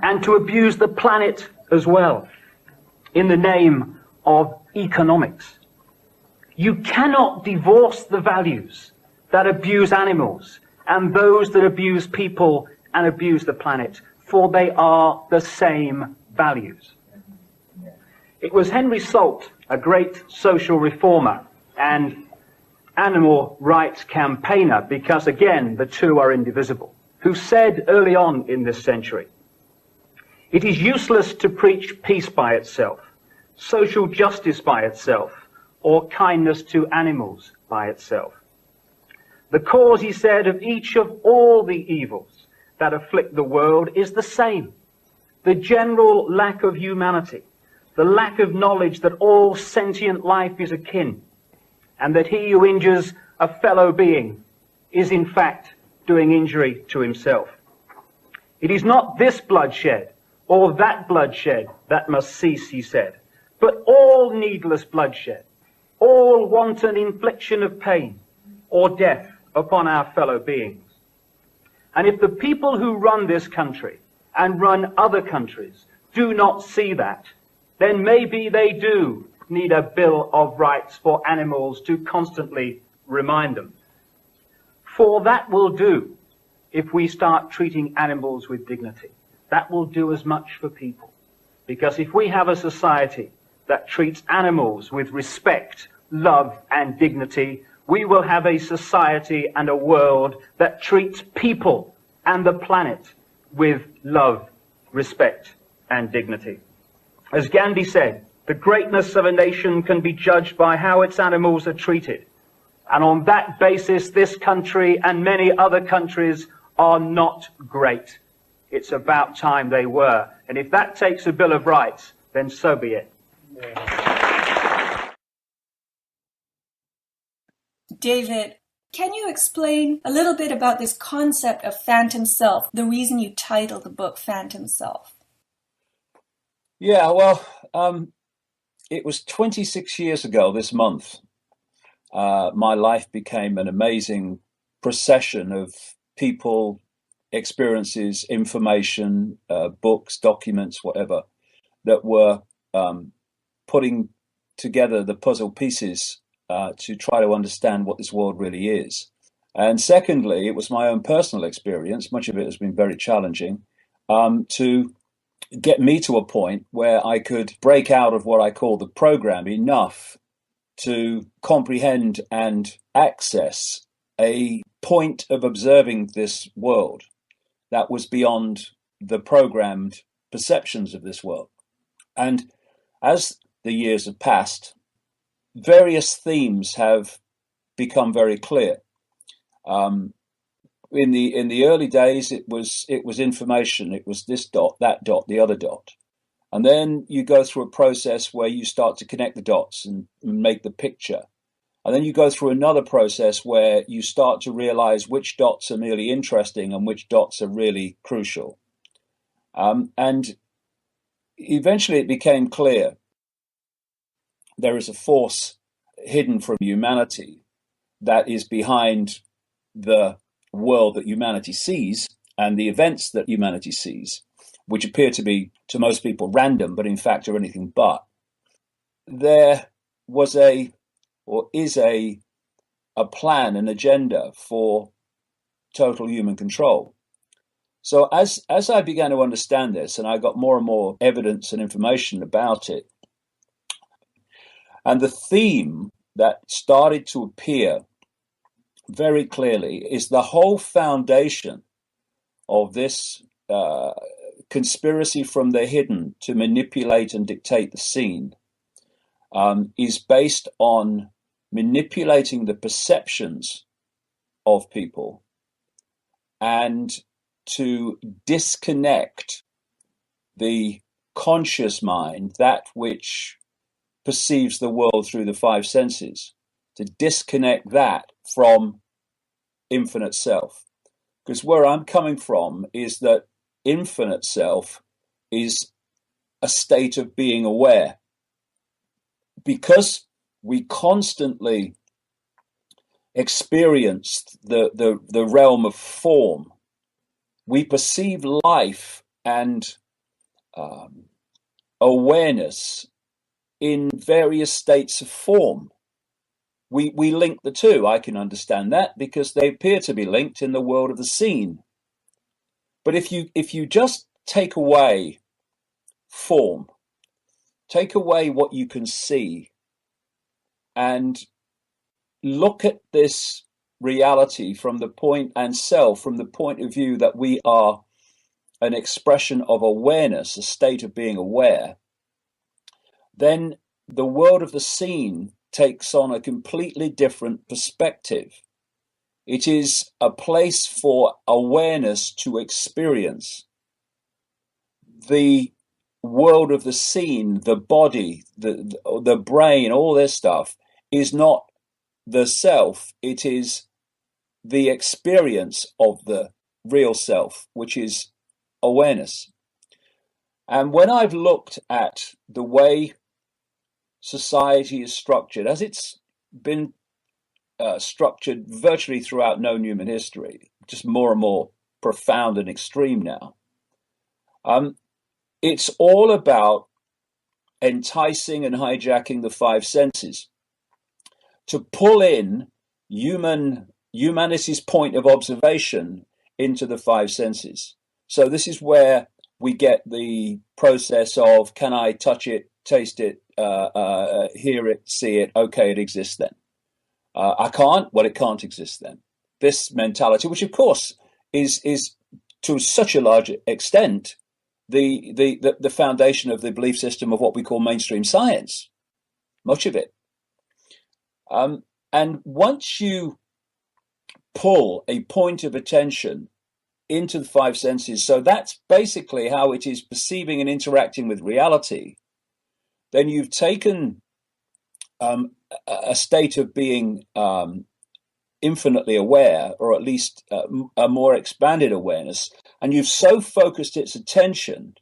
and to abuse the planet as well in the name of economics. You cannot divorce the values that abuse animals and those that abuse people and abuse the planet, for they are the same values. It was Henry Salt, a great social reformer and animal rights campaigner, because again, the two are indivisible, who said early on in this century, "It is useless to preach peace by itself, social justice by itself, or kindness to animals by itself. The cause," he said, "of each of all the evils that afflict the world is the same: the general lack of humanity, the lack of knowledge that all sentient life is akin, and that he who injures a fellow being is in fact doing injury to himself. It is not this bloodshed or that bloodshed that must cease," he said, "but all needless bloodshed, all wanton infliction of pain or death upon our fellow beings. And if the people who run this country and run other countries do not see that, then maybe they do need a Bill of Rights for animals to constantly remind them. For that will do if we start treating animals with dignity. That will do as much for people. Because if we have a society that treats animals with respect, love, and dignity, we will have a society and a world that treats people and the planet with love, respect, and dignity. As Gandhi said, the greatness of a nation can be judged by how its animals are treated. And on that basis, this country and many other countries are not great. It's about time they were. And if that takes a Bill of Rights, then so be it. David, can you explain a little bit about this concept of phantom self, the reason you titled the book Phantom Self? Yeah, well, it was 26 years ago this month. My life became an amazing procession of people, experiences, information, books, documents, whatever, that were putting together the puzzle pieces to try to understand what this world really is. And secondly, it was my own personal experience, much of it has been very challenging, to get me to a point where I could break out of what I call the program enough to comprehend and access a point of observing this world that was beyond the programmed perceptions of this world. And as the years have passed, various themes have become very clear. In the early days, it was information. It was this dot, that dot, the other dot. And then you go through a process where you start to connect the dots and make the picture. And then you go through another process where you start to realize which dots are merely interesting and which dots are really crucial. And eventually it became clear there is a force hidden from humanity that is behind the world that humanity sees and the events that humanity sees, which appear to be, to most people, random, but in fact are anything but. There was is a plan, an agenda for total human control. So as I began to understand this, and I got more and more evidence and information about it, and the theme that started to appear very clearly is the whole foundation of this conspiracy from the hidden to manipulate and dictate the scene is based on manipulating the perceptions of people and to disconnect the conscious mind, that which perceives the world through the five senses, to disconnect that from infinite self. Because where I'm coming from is that infinite self is a state of being aware. Because we constantly experience the realm of form, we perceive life and awareness in various states of form. We link the two. I can understand that because they appear to be linked in the world of the seen. But if you just take away form, take away what you can see, and look at this reality from the point and self from the point of view that we are an expression of awareness, a state of being aware, then the world of the seen takes on a completely different perspective. It is a place for awareness to experience. The world of the seen, the body, the brain, all this stuff is not the self. It is the experience of the real self, which is awareness. And when I've looked at the way society is structured, as it's been structured virtually throughout known human history, just more and more profound and extreme now, it's all about enticing and hijacking the five senses to pull in humanity's point of observation into the five senses. So this is where we get the process of, can I touch it, taste it, hear it, see it? Okay, it exists then. I can't. Well, it can't exist then. This mentality, which of course is to such a large extent the foundation of the belief system of what we call mainstream science, much of it. And once you pull a point of attention into the five senses, so that's basically how it is perceiving and interacting with reality, then you've taken a state of being infinitely aware, or at least a more expanded awareness, and you've so focused its attention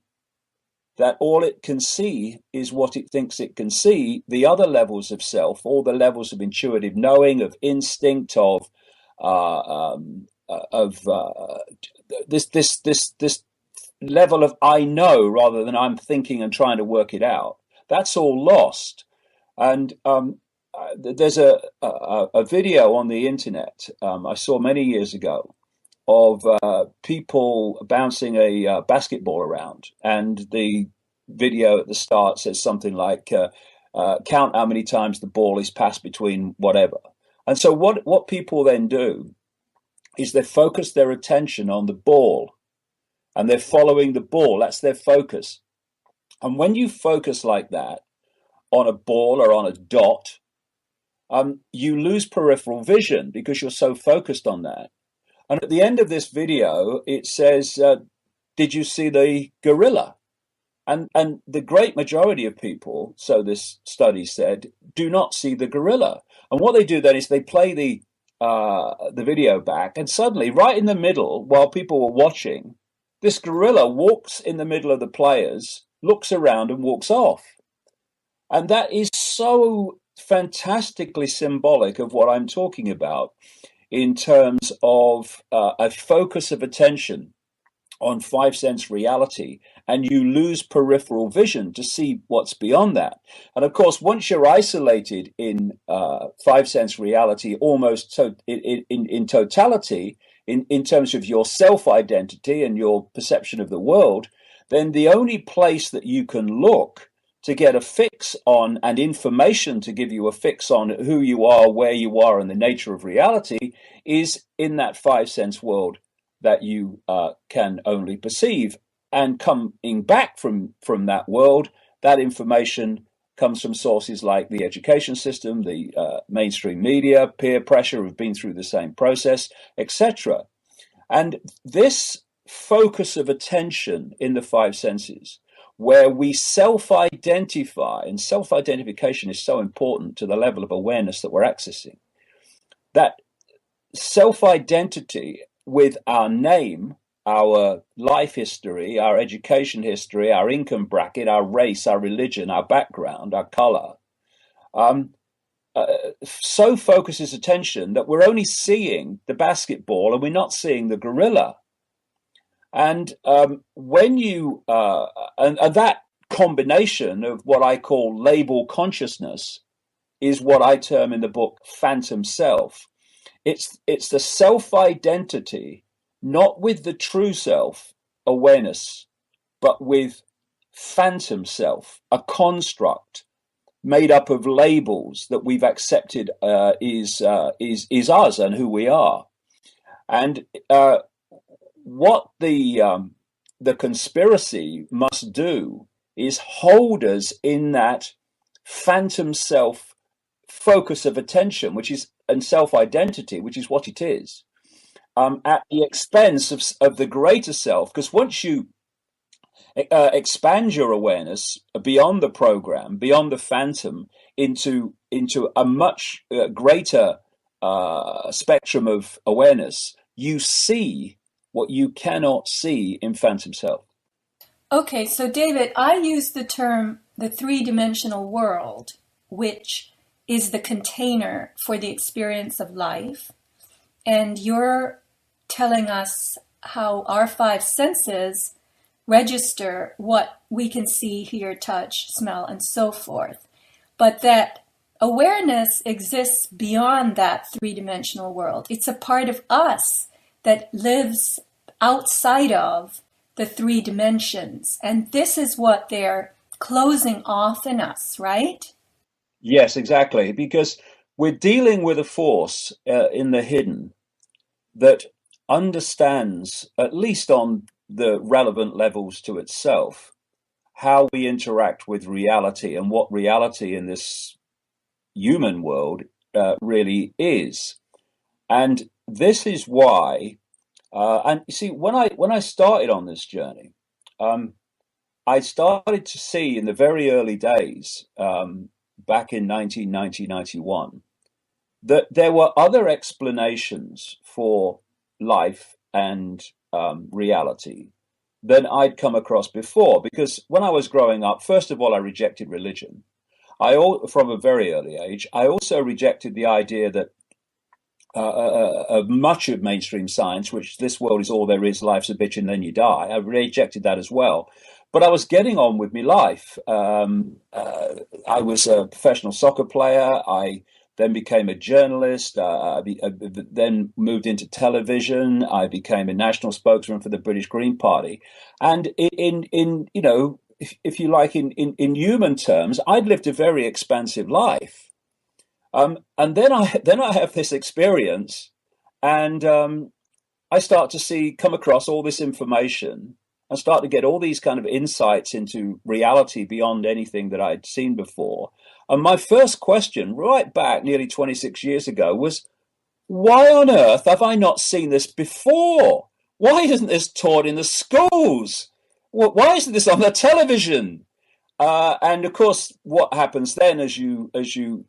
that all it can see is what it thinks it can see. The other levels of self, all the levels of intuitive knowing, of instinct, of this level of I know rather than I'm thinking and trying to work it out, that's all lost. And there's a video on the internet I saw many years ago of people bouncing a basketball around, and the video at the start says something like, count how many times the ball is passed between whatever. And so what people then do is they focus their attention on the ball, and they're following the ball. That's their focus. And when you focus like that on a ball or on a dot, you lose peripheral vision because you're so focused on that. And at the end of this video, it says, did you see the gorilla? And the great majority of people, so this study said, do not see the gorilla. And what they do then is they play the video back, and suddenly, right in the middle, while people were watching, this gorilla walks in the middle of the players, looks around and walks off. And that is so fantastically symbolic of what I'm talking about in terms of a focus of attention on five sense reality, and you lose peripheral vision to see what's beyond that. And of course, once you're isolated in five sense reality, almost so in totality, in terms of your self-identity and your perception of the world, then the only place that you can look to get a fix on, and information to give you a fix on who you are, where you are, and the nature of reality, is in that five sense world that you can only perceive. And coming back from that world, that information comes from sources like the education system, the mainstream media, peer pressure, who've been through the same process, etc. And this focus of attention in the five senses, where we self-identify, and self-identification is so important to the level of awareness that we're accessing, that self-identity with our name, our life history, our education history, our income bracket, our race, our religion, our background, our color, so focuses attention that we're only seeing the basketball and we're not seeing the gorilla. And when you and that combination of what I call label consciousness is what I term in the book phantom self. It's the self identity, not with the true self awareness, but with phantom self, a construct made up of labels that we've accepted is us and who we are. And what the conspiracy must do is hold us in that phantom self focus of attention, which is and self identity, which is what it is, at the expense of the greater self. Because once you expand your awareness beyond the program, beyond the phantom, into a much greater spectrum of awareness, you see what you cannot see in phantom self. Okay, so David, I use the term the three-dimensional world, which is the container for the experience of life. And you're telling us how our five senses register what we can see, hear, touch, smell, and so forth. But that awareness exists beyond that three-dimensional world. It's a part of us that lives outside of the three dimensions. And this is what they're closing off in us, right? Yes, exactly. Because we're dealing with a force in the hidden that understands, at least on the relevant levels to itself, how we interact with reality and what reality in this human world really is. And this is why, and you see, when I started on this journey, I started to see in the very early days, back in 1990, 91, that there were other explanations for life and reality than I'd come across before. Because when I was growing up, first of all, I rejected religion. From a very early age. I also rejected the idea that of much of mainstream science, which this world is all there is, life's a bitch and then you die. I rejected that as well. But I was getting on with my life. I was a professional soccer player. I then became a journalist. I then moved into television. I became a national spokesman for the British Green Party. And in you know, if you like, in human terms, I'd lived a very expansive life. And then I have this experience, and I start to come across all this information and start to get all these kind of insights into reality beyond anything that I'd seen before. And my first question, right back nearly 26 years ago, was, why on earth have I not seen this before? Why isn't this taught in the schools? Why isn't this on the television? And of course, what happens then as you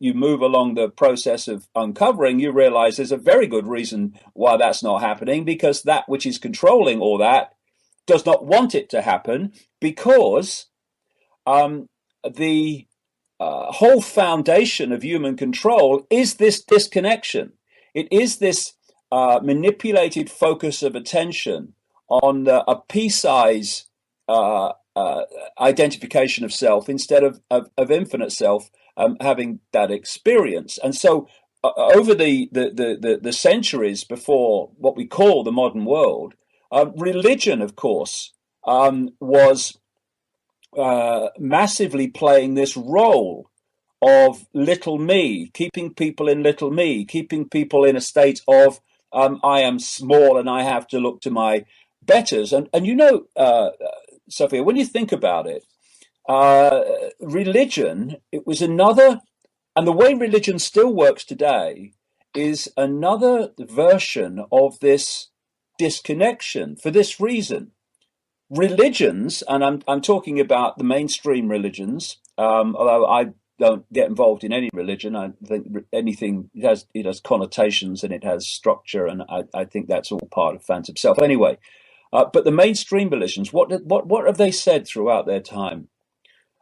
move along the process of uncovering, you realize there's a very good reason why that's not happening, because that which is controlling all that does not want it to happen, because the whole foundation of human control is this disconnection. It is this manipulated focus of attention on a pea-size identification of self instead of infinite self having that experience. And so over the centuries before what we call the modern world, religion, of course, was massively playing this role of little me, keeping people in little me, keeping people in a state of I am small and I have to look to my betters. And you know, Sophia, when you think about it, religion, it was another, and the way religion still works today is another version of this disconnection for this reason. Religions, and I'm talking about the mainstream religions, although I don't get involved in any religion. I think anything, it has connotations and it has structure, and I think that's all part of phantom self. Anyway, but the mainstream religions, what have they said throughout their time?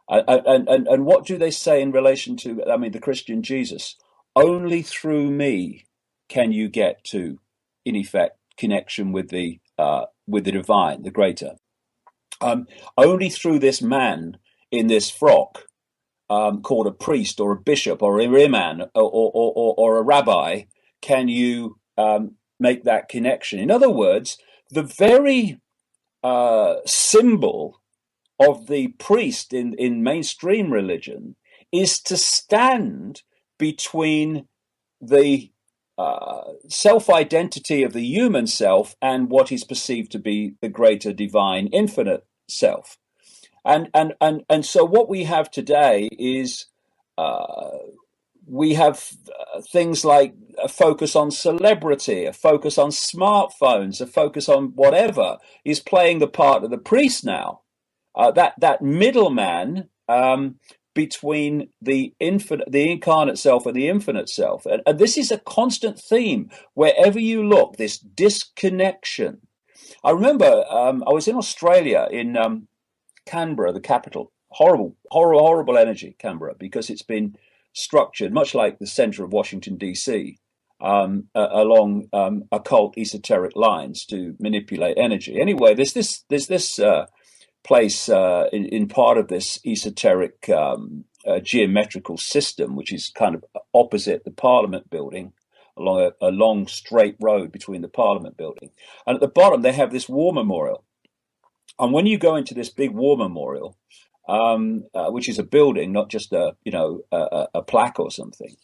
And what do they say in relation to, I mean, the Christian Jesus? Only through me can you get to, in effect, connection with the the divine, the greater. Only through this man in this frock, called a priest or a bishop or a imam or a rabbi, can you make that connection. In other words, the very symbol of the priest in mainstream religion is to stand between the self-identity of the human self and what is perceived to be the greater divine infinite self. And so what we have today is we have things like a focus on celebrity, a focus on smartphones, a focus on whatever is playing the part of the priest now. That middleman between the incarnate self and the infinite self. And this is a constant theme wherever you look, this disconnection. I remember I was in Australia, in Canberra, the capital. Horrible energy, Canberra, because it's been structured much like the center of Washington, D.C., along occult esoteric lines to manipulate energy. Anyway, there's this place in part of this esoteric geometrical system, which is kind of opposite the Parliament building, along a long straight road between the Parliament building. And at the bottom, they have this war memorial. And when you go into this big war memorial, which is a building, not just a plaque or something,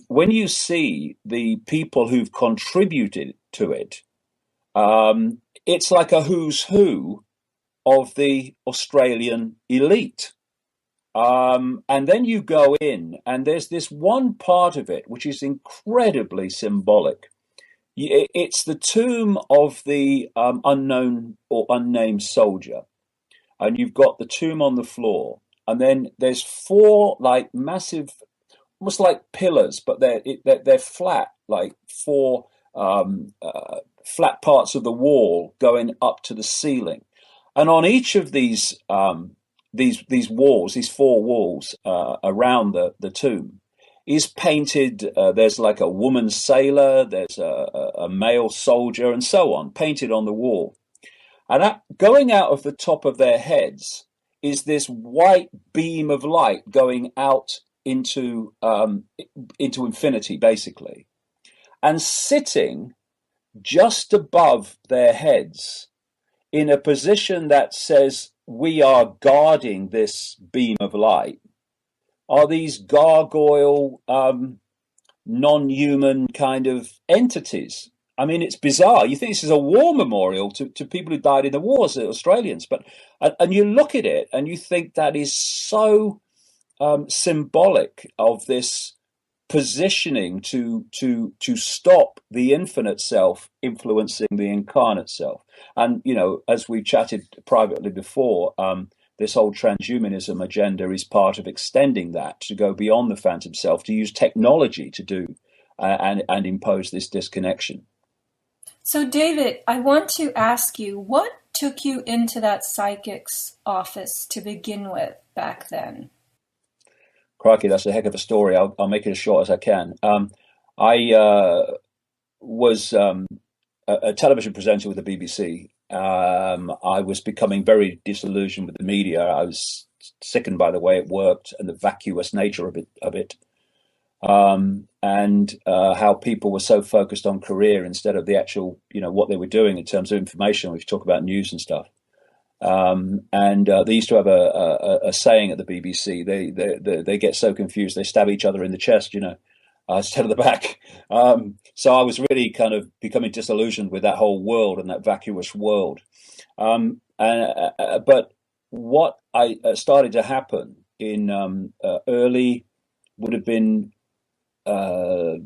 when you see the people who've contributed to it, it's like a who's who of the Australian elite. And then you go in, and there's this one part of it which is incredibly symbolic. It's the tomb of the unknown or unnamed soldier. And you've got the tomb on the floor. And then there's four like massive, almost like pillars, but they're flat, like four flat parts of the wall going up to the ceiling. And on each of these walls, these four walls around the tomb, is painted. There's like a woman sailor, there's a male soldier, and so on, painted on the wall. And going out of the top of their heads is this white beam of light going out into infinity, basically, and sitting just above their heads in a position that says we are guarding this beam of light are these gargoyle, non-human kind of entities. I mean, it's bizarre. You think this is a war memorial to people who died in the wars, the Australians, and you look at it and you think that is so symbolic of this positioning to stop the infinite self influencing the incarnate self. And, as we've chatted privately before, this whole transhumanism agenda is part of extending that to go beyond the phantom self, to use technology to do and impose this disconnection. So, David, I want to ask you, what took you into that psychic's office to begin with back then? Crikey, that's a heck of a story. I'll make it as short as I can. I was a television presenter with the BBC. I was becoming very disillusioned with the media. I was sickened by the way it worked and the vacuous nature of it. And how people were so focused on career instead of the actual, what they were doing in terms of information. We talk about news and stuff. They used to have a saying at the BBC. They get so confused they stab each other in the chest, instead of the back. So I was really kind of becoming disillusioned with that whole world and that vacuous world. But what I started to happen in early would have been early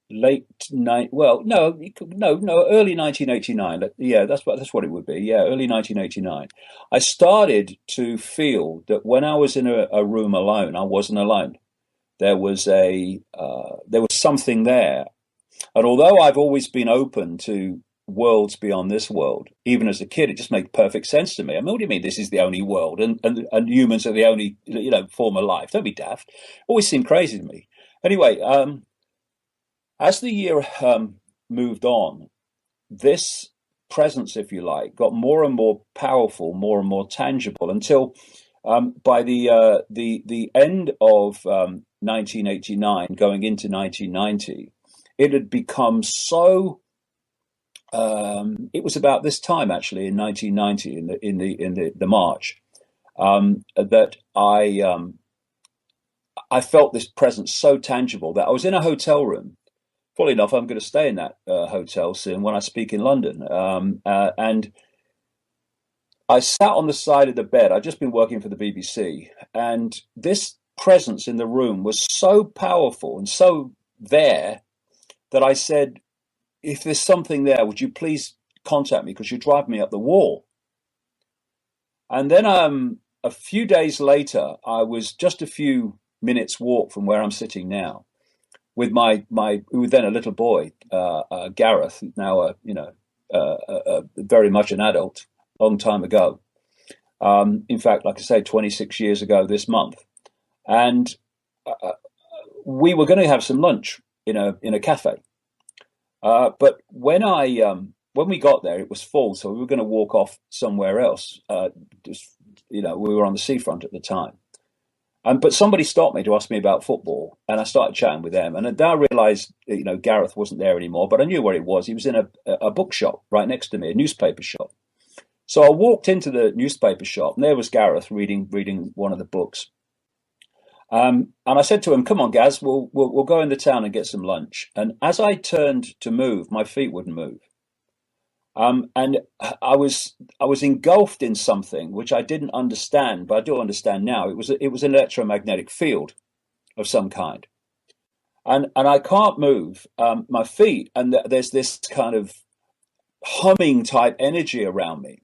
1989. Yeah, that's what it would be. Yeah, early 1989. I started to feel that when I was in a room alone, I wasn't alone. There was something there, and although I've always been open to worlds beyond this world, even as a kid, it just made perfect sense to me. I mean, what do you mean this is the only world, and humans are the only form of life? Don't be daft. Always seemed crazy to me. Anyway, as the year moved on, this presence, if you like, got more and more powerful, more and more tangible, until by the end of 1989, going into 1990, it had become so. It was about this time, actually, in 1990, in the March, that I felt this presence so tangible that I was in a hotel room. Funnily enough, I'm going to stay in that hotel soon when I speak in London, and I sat on the side of the bed. I'd just been working for the BBC, and this presence in the room was so powerful and so there that I said, if there's something there, would you please contact me, because you're driving me up the wall. And then a few days later, I was just a few minutes walk from where I'm sitting now with my who was then a little boy, Gareth, now very much an adult, long time ago. In fact, like I say, 26 years ago this month. And we were going to have some lunch in a cafe. But when we got there, it was full, so we were going to walk off somewhere else. We were on the seafront at the time, but somebody stopped me to ask me about football, and I started chatting with them. And then I realised, Gareth wasn't there anymore, but I knew where he was. He was in a bookshop right next to me, a newspaper shop. So I walked into the newspaper shop, and there was Gareth reading one of the books. And I said to him, "Come on, Gaz, we'll go in the town and get some lunch." And as I turned to move, my feet wouldn't move. And I was engulfed in something which I didn't understand, but I do understand now. It was an electromagnetic field of some kind, and I can't move my feet, and there's this kind of humming type energy around me,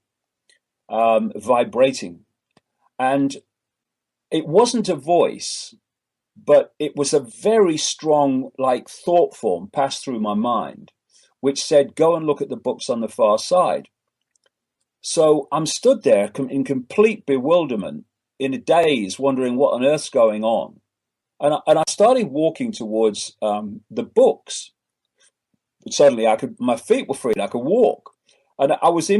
vibrating, and it wasn't a voice, but it was a very strong, like, thought form passed through my mind, which said, "Go and look at the books on the far side." So I'm stood there in complete bewilderment, in a daze, wondering what on earth's going on. And I started walking towards the books. Suddenly, my feet were free, and I could walk. And I was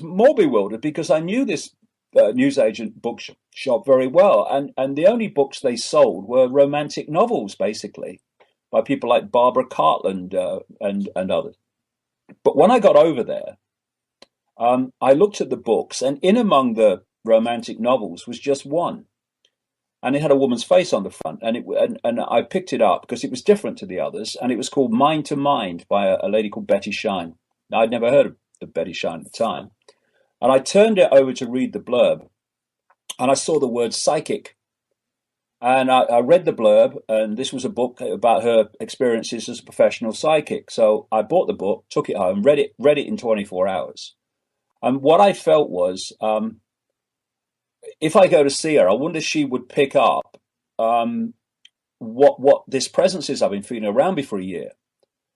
more bewildered because I knew this newsagent bookshop very well, and the only books they sold were romantic novels, basically, by people like Barbara Cartland and others. But when I got over there, I looked at the books, and in among the romantic novels was just one, and it had a woman's face on the front, and I picked it up because it was different to the others, and it was called Mind to Mind by a lady called Betty Shine. Now, I'd never heard of Betty Shine at the time. And I turned it over to read the blurb, and I saw the word psychic. And I read the blurb, and this was a book about her experiences as a professional psychic. So I bought the book, took it home, read it in 24 hours. And what I felt was, if I go to see her, I wonder if she would pick up what this presence is I've been feeling around me for a year.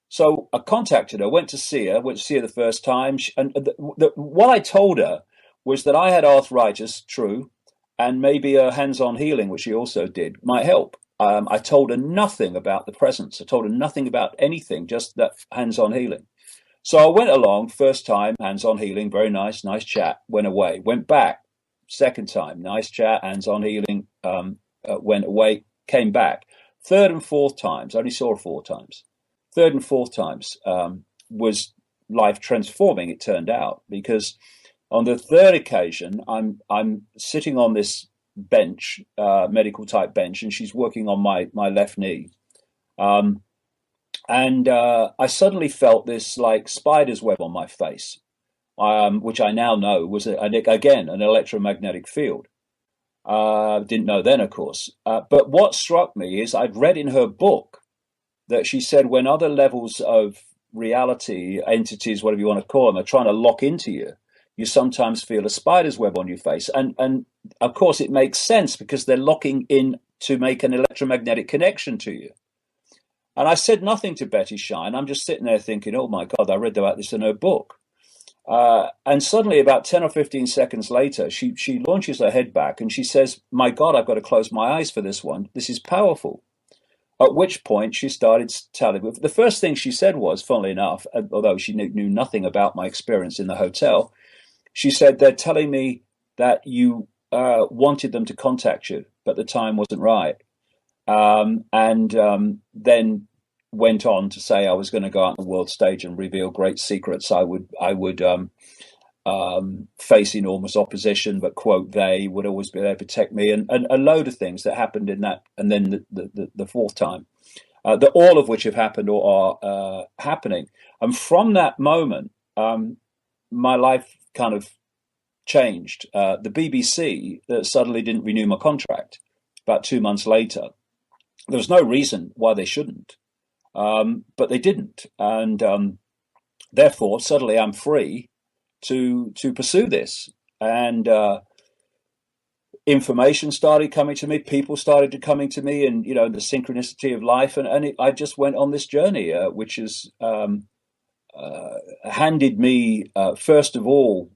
So I contacted her, went to see her the first time. And what I told her was that I had arthritis, true, and maybe a hands-on healing, which she also did, might help. I told her nothing about the presence. I told her nothing about anything, just that hands-on healing. So I went along, first time, hands-on healing, very nice chat, went away. Went back, second time, nice chat, hands-on healing, went away, came back. Third and fourth times, I only saw her 4 times. Third and fourth times was life transforming, it turned out, because on the third occasion, I'm sitting on this bench, medical type bench, and she's working on my left knee. And I suddenly felt this like spider's web on my face, which I now know was, again, an electromagnetic field. Didn't know then, of course. But what struck me is I'd read in her book that she said when other levels of reality, entities, whatever you want to call them, are trying to lock into you, you sometimes feel a spider's web on your face. And of course, it makes sense because they're locking in to make an electromagnetic connection to you. And I said nothing to Betty Shine. I'm just sitting there thinking, oh, my God, I read about this in her book. And suddenly, about 10 or 15 seconds later, she launches her head back and she says, my God, I've got to close my eyes for this one. This is powerful. At which point she started telling me. The first thing she said was, funnily enough, although she knew nothing about my experience in the hotel, she said, they're telling me that you wanted them to contact you, but the time wasn't right. And then went on to say I was going to go out on the world stage and reveal great secrets. I would face enormous opposition, but quote, they would always be there to protect me, and a load of things that happened in that, and then the fourth time, all of which have happened or are happening. And from that moment, my life kind of changed. The BBC suddenly didn't renew my contract about 2 months later. There was no reason why they shouldn't, but they didn't, and therefore suddenly I'm free to pursue this. And information started coming to me, people started coming to me, and the synchronicity of life, and I just went on this journey, which has handed me first of all,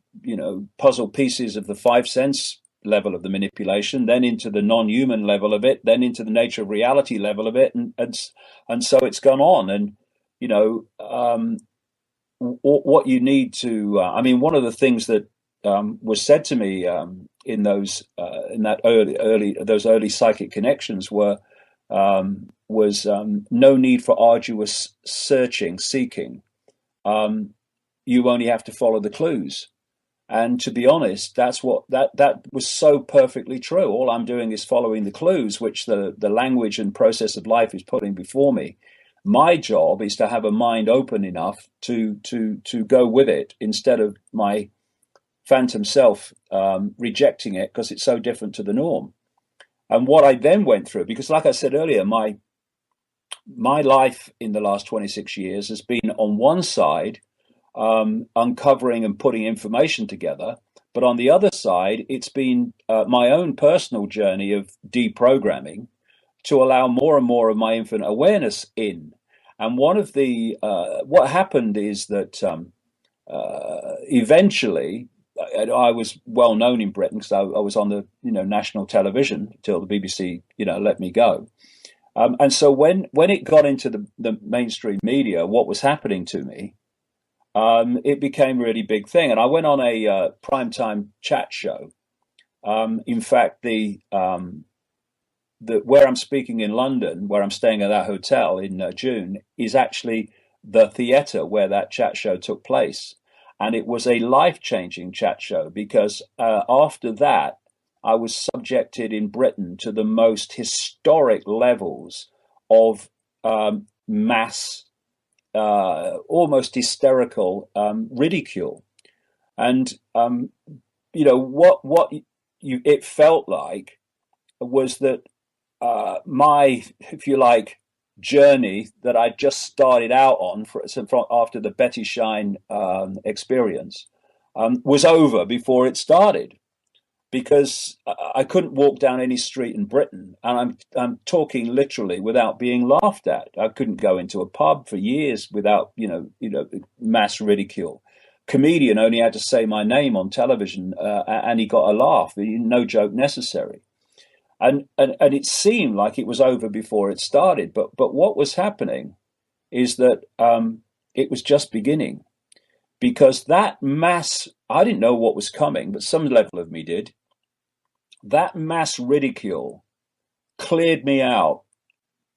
puzzle pieces of the 5 sense level of the manipulation, then into the non-human level of it, then into the nature of reality level of it, and so it's gone on. And what you need to, one of the things that was said to me in those early psychic connections was no need for arduous seeking. You only have to follow the clues. And to be honest, that's what that was so perfectly true. All I'm doing is following the clues, which the language and process of life is putting before me. My job is to have a mind open enough to go with it, instead of my phantom self rejecting it because it's so different to the norm. And what I then went through, because like I said earlier, my life in the last 26 years has been on one side, uncovering and putting information together, but on the other side, it's been my own personal journey of deprogramming to allow more and more of my infinite awareness in. And one of the what happened is that eventually, I was well known in Britain because I was on the national television till the BBC let me go. And so when it got into the mainstream media, what was happening to me, it became a really big thing. And I went on a primetime chat show. In fact, where I'm speaking in London, where I'm staying at that hotel in June, is actually the theatre where that chat show took place. And it was a life-changing chat show because after that, I was subjected in Britain to the most historic levels of mass, almost hysterical ridicule. And, what it felt like was that my, if you like, journey that I just started out on after the Betty Shine experience was over before it started, because I couldn't walk down any street in Britain, and I'm talking literally, without being laughed at. I couldn't go into a pub for years without mass ridicule. Comedian only had to say my name on television and he got a laugh. No joke necessary. And it seemed like it was over before it started. But what was happening is that it was just beginning, because that mass, I didn't know what was coming, but some level of me did. That mass ridicule cleared me out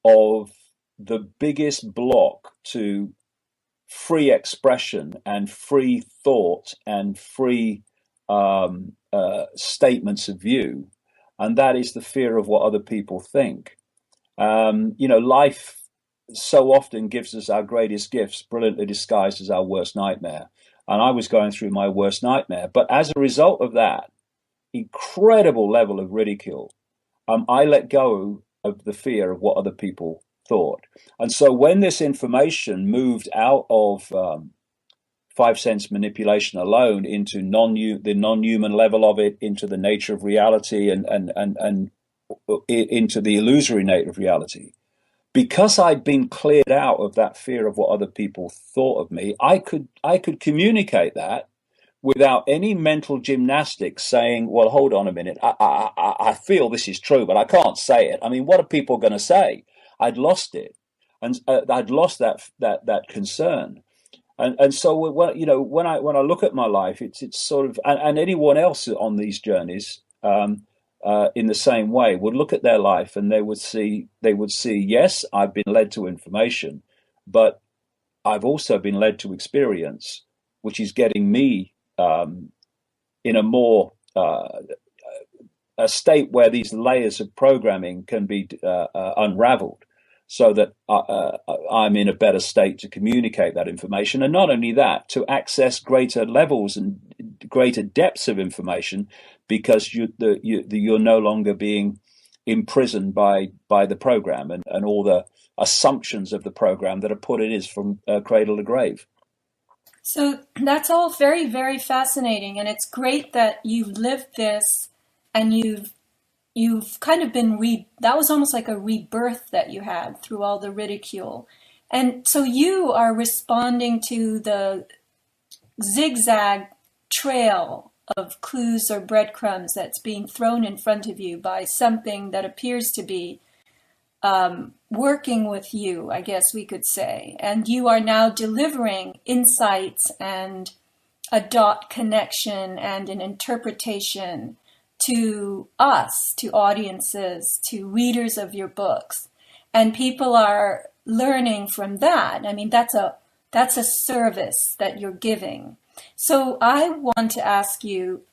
of the biggest block to free expression and free thought and free statements of view. And that is the fear of what other people think. Life so often gives us our greatest gifts, brilliantly disguised as our worst nightmare. And I was going through my worst nightmare. But as a result of that incredible level of ridicule, I let go of the fear of what other people thought. And so when this information moved out of 5 sense manipulation alone into the non-human level of it, into the nature of reality, and into the illusory nature of reality, because I'd been cleared out of that fear of what other people thought of me, I could communicate that without any mental gymnastics, saying, well, hold on a minute, I feel this is true, but I can't say it. I mean, what are people going to say? I'd lost it, and I'd lost that concern. And so when I look at my life, it's sort of, and anyone else on these journeys, in the same way, would look at their life and they would see, yes, I've been led to information, but I've also been led to experience, which is getting me in a more a state where these layers of programming can be unraveled, so that I'm in a better state to communicate that information, and not only that, to access greater levels and greater depths of information, because you're no longer being imprisoned by the program and all the assumptions of the program that are put in is from cradle to grave. So that's all very, very fascinating, and it's great that you've lived this, and you've kind of been that was almost like a rebirth that you had through all the ridicule. And so you are responding to the zigzag trail of clues or breadcrumbs that's being thrown in front of you by something that appears to be working with you, I guess we could say. And you are now delivering insights and a dot connection and an interpretation to us, to audiences, to readers of your books. And people are learning from that. I mean, that's a service that you're giving. So I want to ask you,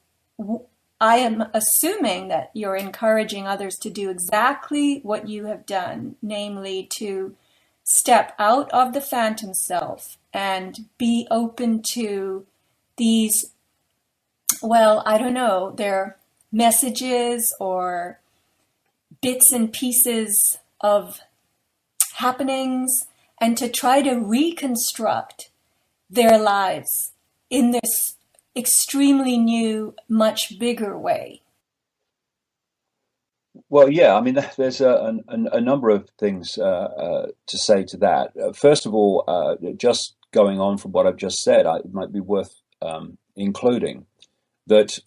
I am assuming that you're encouraging others to do exactly what you have done, namely to step out of the phantom self and be open to these, well, I don't know, they're messages or bits and pieces of happenings, and to try to reconstruct their lives in this extremely new, much bigger way. Well, yeah, I mean, there's a number of things to say to that. First of all, just going on from what I've just said, it might be worth including that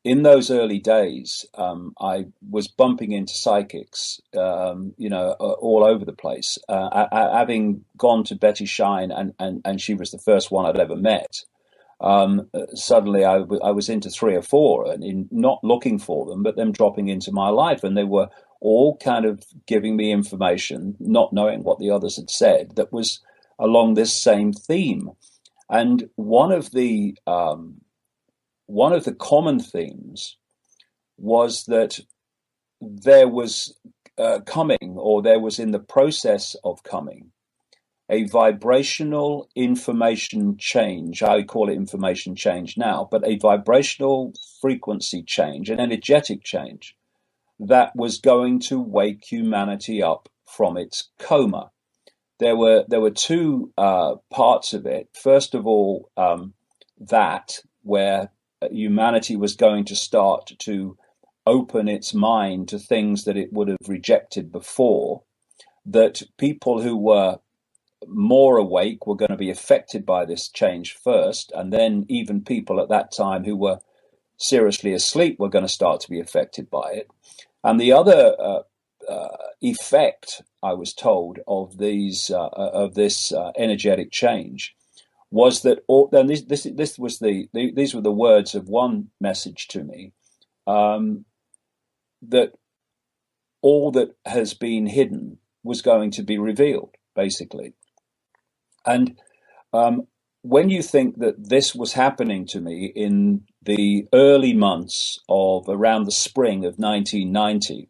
in those early days, I was bumping into psychics, all over the place. Having gone to Betty Shine, and she was the first one I'd ever met. Suddenly I was into 3 or 4, and in not looking for them, but them dropping into my life, and they were all kind of giving me information, not knowing what the others had said, that was along this same theme. And one of the common themes was that there was coming, or there was in the process of coming, a vibrational information change. I call it information change now, but a vibrational frequency change, an energetic change that was going to wake humanity up from its coma. There were 2 parts of it. First of all, that where humanity was going to start to open its mind to things that it would have rejected before, that people who were more awake were going to be affected by this change first, and then even people at that time who were seriously asleep were going to start to be affected by it. And the other effect, I was told, of this energetic change was that these were the words of one message to me, that all that has been hidden was going to be revealed, basically. And when you think that this was happening to me in the early months of around the spring of 1990,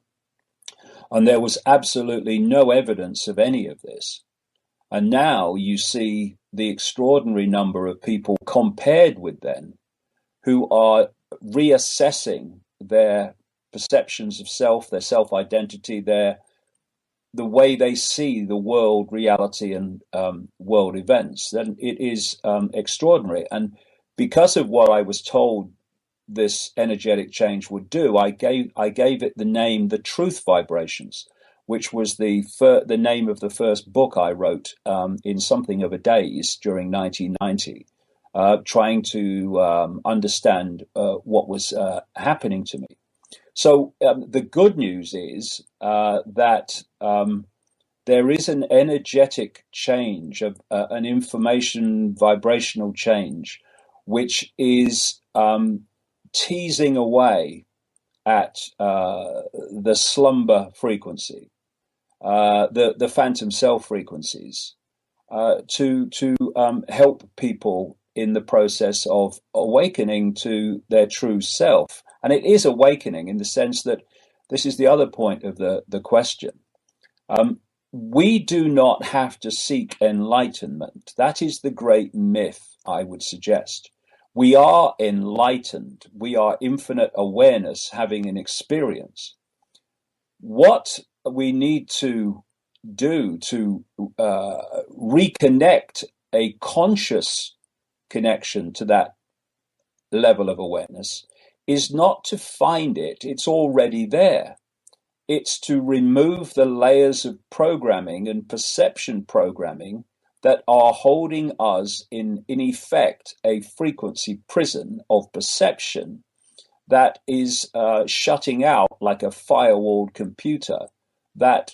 and there was absolutely no evidence of any of this, and now you see the extraordinary number of people compared with then who are reassessing their perceptions of self, their self-identity, the way they see the world, reality, and world events, then it is extraordinary. And because of what I was told this energetic change would do, I gave it the name The Truth Vibrations, which was the name of the first book I wrote in something of a daze during 1990, trying to understand what was happening to me. So the good news is that there is an energetic change, of an information vibrational change, which is teasing away at the slumber frequency, the phantom self frequencies, to help people in the process of awakening to their true self. And it is awakening in the sense that this is the other point of the question. We do not have to seek enlightenment. That is the great myth, I would suggest. We are enlightened. We are infinite awareness having an experience. What we need to do to reconnect a conscious connection to that level of awareness is not to find it. It's already there. It's to remove the layers of programming and perception programming that are holding us in effect, a frequency prison of perception that is shutting out, like a firewalled computer, that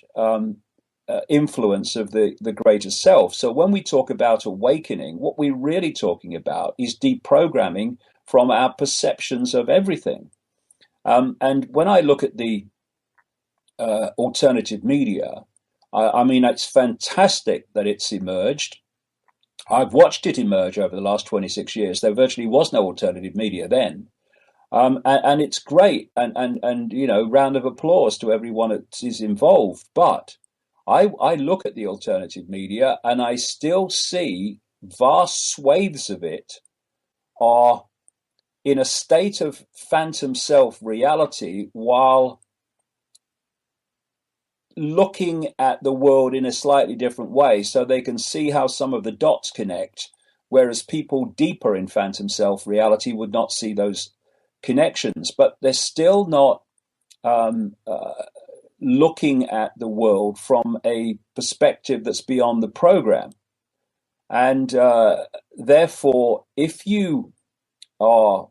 influence of the greater self. So when we talk about awakening, what we're really talking about is deprogramming from our perceptions of everything. And when I look at the alternative media, I mean, it's fantastic that it's emerged. I've watched it emerge over the last 26 years. There virtually was no alternative media then. And it's great. And you know, round of applause to everyone that is involved. But I look at the alternative media and I still see vast swathes of it are in a state of phantom self reality while looking at the world in a slightly different way, so they can see how some of the dots connect, whereas people deeper in phantom self reality would not see those connections. But they're still not looking at the world from a perspective that's beyond the program. And therefore, if you are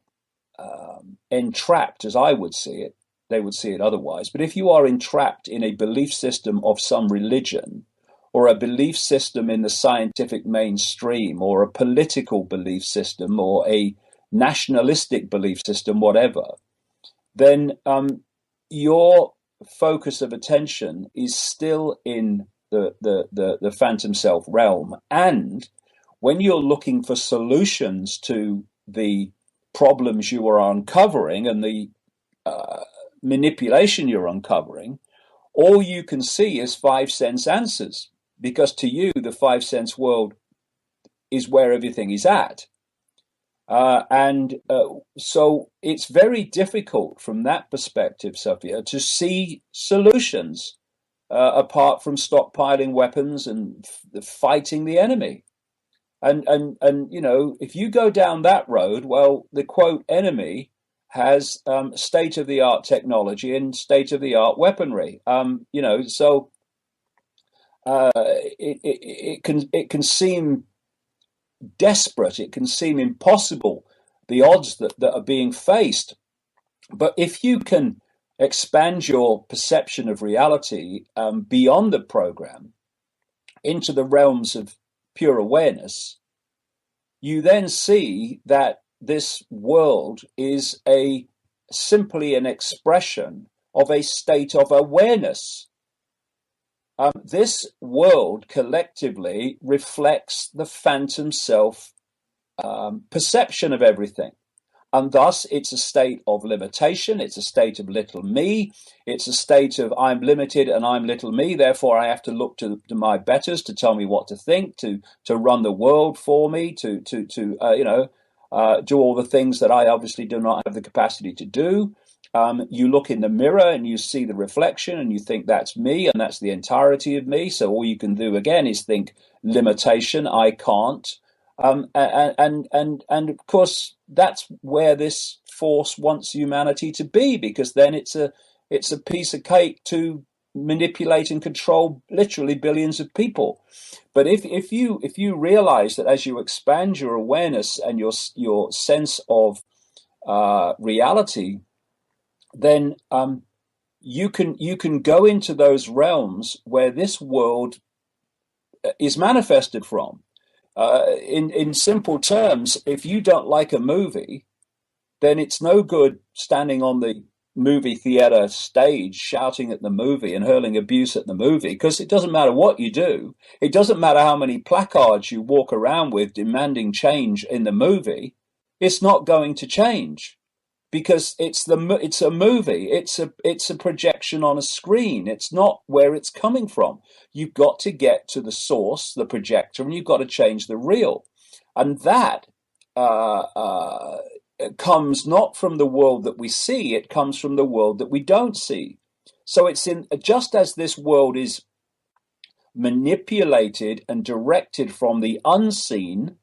entrapped, as I would see it, they would see it otherwise. But if you are entrapped in a belief system of some religion, or a belief system in the scientific mainstream, or a political belief system, or a nationalistic belief system, whatever, then your focus of attention is still in the phantom self realm. And when you're looking for solutions to the problems you are uncovering and the manipulation you're uncovering, all you can see is 5 sense answers, because to you the 5 sense world is where everything is at. So it's very difficult from that perspective, Sophia, to see solutions apart from stockpiling weapons and fighting the enemy. And you know, if you go down that road, well, the quote enemy has state-of-the-art technology and state-of-the-art weaponry. You know, so it can seem desperate. It can seem impossible, the odds that are being faced. But if you can expand your perception of reality beyond the program into the realms of pure awareness, you then see that this world is simply an expression of a state of awareness. This world collectively reflects the phantom self perception of everything. And thus it's a state of limitation. It's a state of little me. It's a state of I'm limited and I'm little me. Therefore, I have to look to my betters to tell me what to think, to run the world for me, to do all the things that I obviously do not have the capacity to do. You look in the mirror and you see the reflection and you think that's me and that's the entirety of me. So all you can do again is think limitation. I can't. And of course, that's where this force wants humanity to be, because then it's a piece of cake to manipulate and control literally billions of people. But if you realize that as you expand your awareness and your sense of reality, then you can go into those realms where this world is manifested from. In simple terms, if you don't like a movie, then it's no good standing on the movie theater stage shouting at the movie and hurling abuse at the movie, because it doesn't matter what you do. It doesn't matter how many placards you walk around with demanding change in the movie. It's not going to change, because it's a movie. It's a projection on a screen. It's not where it's coming from. You've got to get to the source, the projector, and you've got to change the reel. And that comes not from the world that we see, it comes from the world that we don't see. So it's just as this world is manipulated and directed from the unseen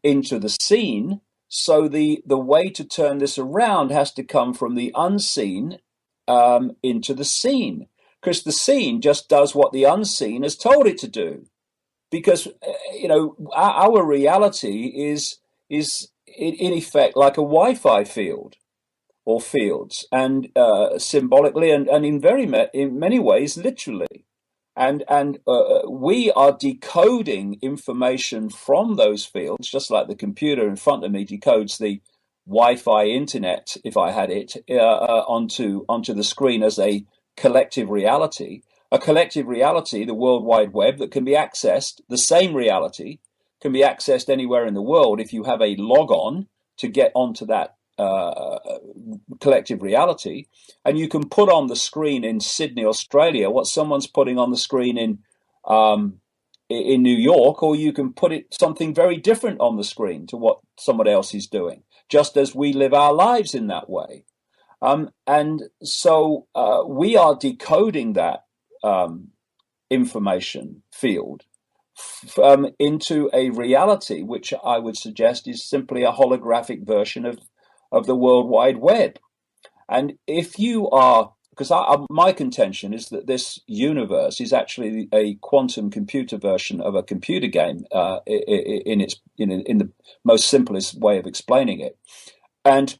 into the seen, so the way to turn this around has to come from the unseen into the seen, because the seen just does what the unseen has told it to do. Because our reality is in effect like a Wi-Fi field or fields, and symbolically and in many ways literally, and we are decoding information from those fields, just like the computer in front of me decodes the Wi-Fi internet, if I had it, onto the screen as a collective reality. A collective reality, the World Wide Web, that can be accessed, the same reality can be accessed anywhere in the world if you have a log on to get onto that collective reality. And you can put on the screen in Sydney, Australia, what someone's putting on the screen in New York, or you can put something very different on the screen to what someone else is doing, just as we live our lives in that way. And so we are decoding that information field into a reality, which I would suggest is simply a holographic version of the World Wide Web. And if you are, because my contention is that this universe is actually a quantum computer version of a computer game, in the most simplest way of explaining it. And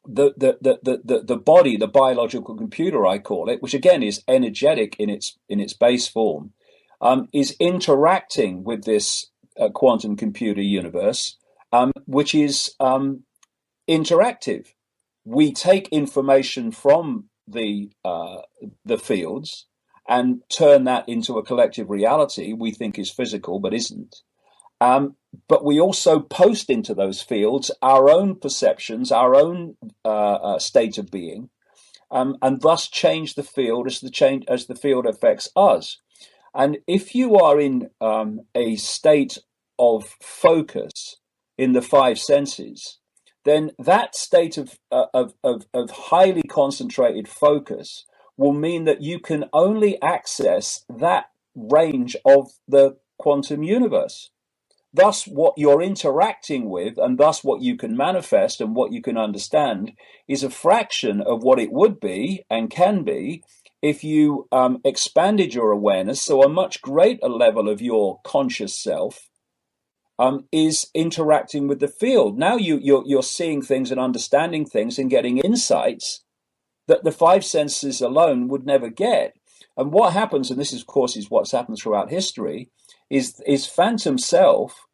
the body, the biological computer, I call it, which again is energetic in its base form, is interacting with this quantum computer universe, which is interactive. We take information from the fields and turn that into a collective reality we think is physical but isn't. But we also post into those fields our own perceptions, our own state of being, and thus change the field as the field affects us. And if you are in a state of focus in the five senses, then that state of highly concentrated focus will mean that you can only access that range of the quantum universe. Thus, what you're interacting with, and thus what you can manifest and what you can understand, is a fraction of what it would be and can be if you expanded your awareness. So a much greater level of your conscious self is interacting with the field. Now you're seeing things and understanding things and getting insights that the five senses alone would never get. And what happens, and this is, of course, is what's happened throughout history, is phantom self,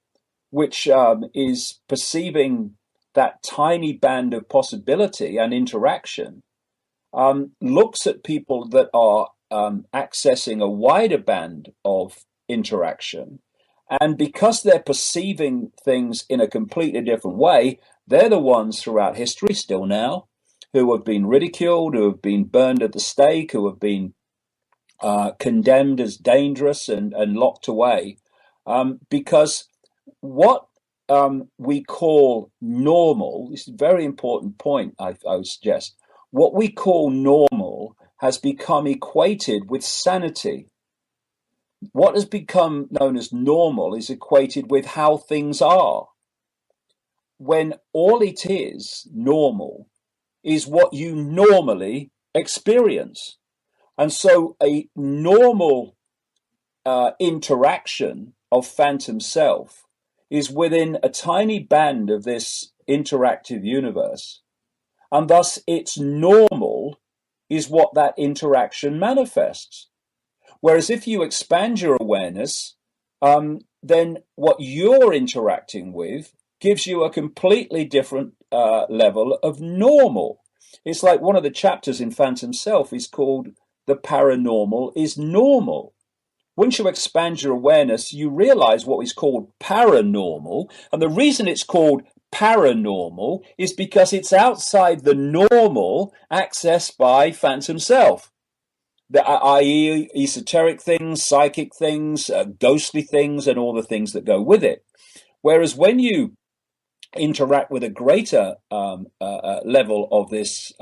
which is perceiving that tiny band of possibility and interaction, looks at people that are accessing a wider band of interaction. And because they're perceiving things in a completely different way, they're the ones throughout history, still now, who have been ridiculed, who have been burned at the stake, who have been condemned as dangerous and locked away. Because what we call normal, this is a very important point, I would suggest, what we call normal has become equated with sanity. What has become known as normal is equated with how things are, when all it is, normal, is what you normally experience. And so a normal interaction of phantom self is within a tiny band of this interactive universe. And thus it's normal is what that interaction manifests. Whereas if you expand your awareness, then what you're interacting with gives you a completely different level of normal. It's like one of the chapters in Phantom Self is called "The Paranormal is Normal." Once you expand your awareness, you realize what is called paranormal. And the reason it's called paranormal is because it's outside the normal accessed by Phantom Self, i.e., esoteric things, psychic things, ghostly things, and all the things that go with it. Whereas when you interact with a greater level of this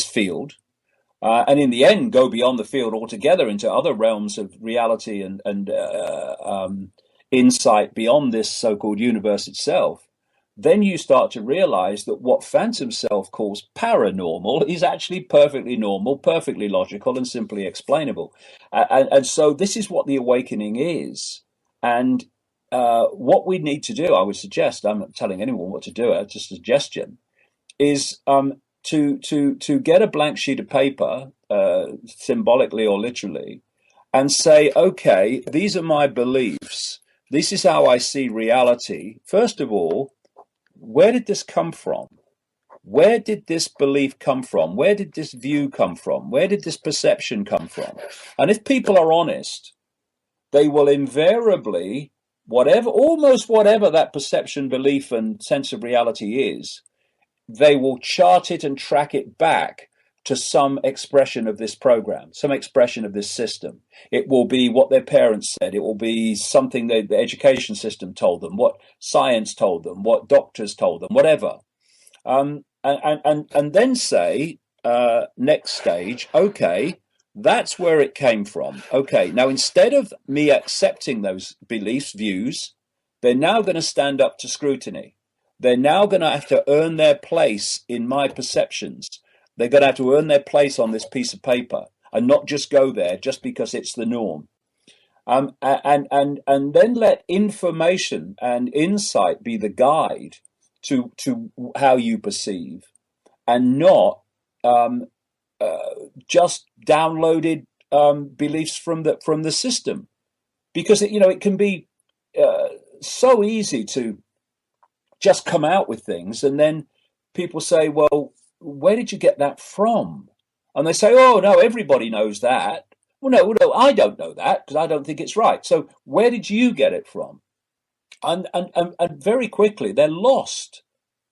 field, and in the end go beyond the field altogether into other realms of reality and insight beyond this so-called universe itself, then you start to realize that what Phantom Self calls paranormal is actually perfectly normal, perfectly logical, and simply explainable. And so this is what the awakening is. And what we need to do, I would suggest, I'm not telling anyone what to do, it's just a suggestion, is to get a blank sheet of paper, symbolically or literally, and say, okay, these are my beliefs. This is how I see reality. First of all, where did this come from? Where did this belief come from? Where did this view come from? Where did this perception come from? And if people are honest, they will invariably, almost whatever that perception, belief, and sense of reality is, they will chart it and track it back to some expression of this program, some expression of this system. It will be what their parents said. It will be something that the education system told them, what science told them, what doctors told them, whatever. And then say, next stage, okay, that's where it came from. Okay, now instead of me accepting those beliefs, views, they're now going to stand up to scrutiny. They're now going to have to earn their place in my perceptions. They're going to have to earn their place on this piece of paper and not just go there just because it's the norm. And then let information and insight be the guide to how you perceive, and not just downloaded beliefs from the system, because it can be so easy to just come out with things, and then people say, well, where did you get that from? And they say, oh, no, everybody knows that. Well, no, I don't know that because I don't think it's right. So where did you get it from? And very quickly they're lost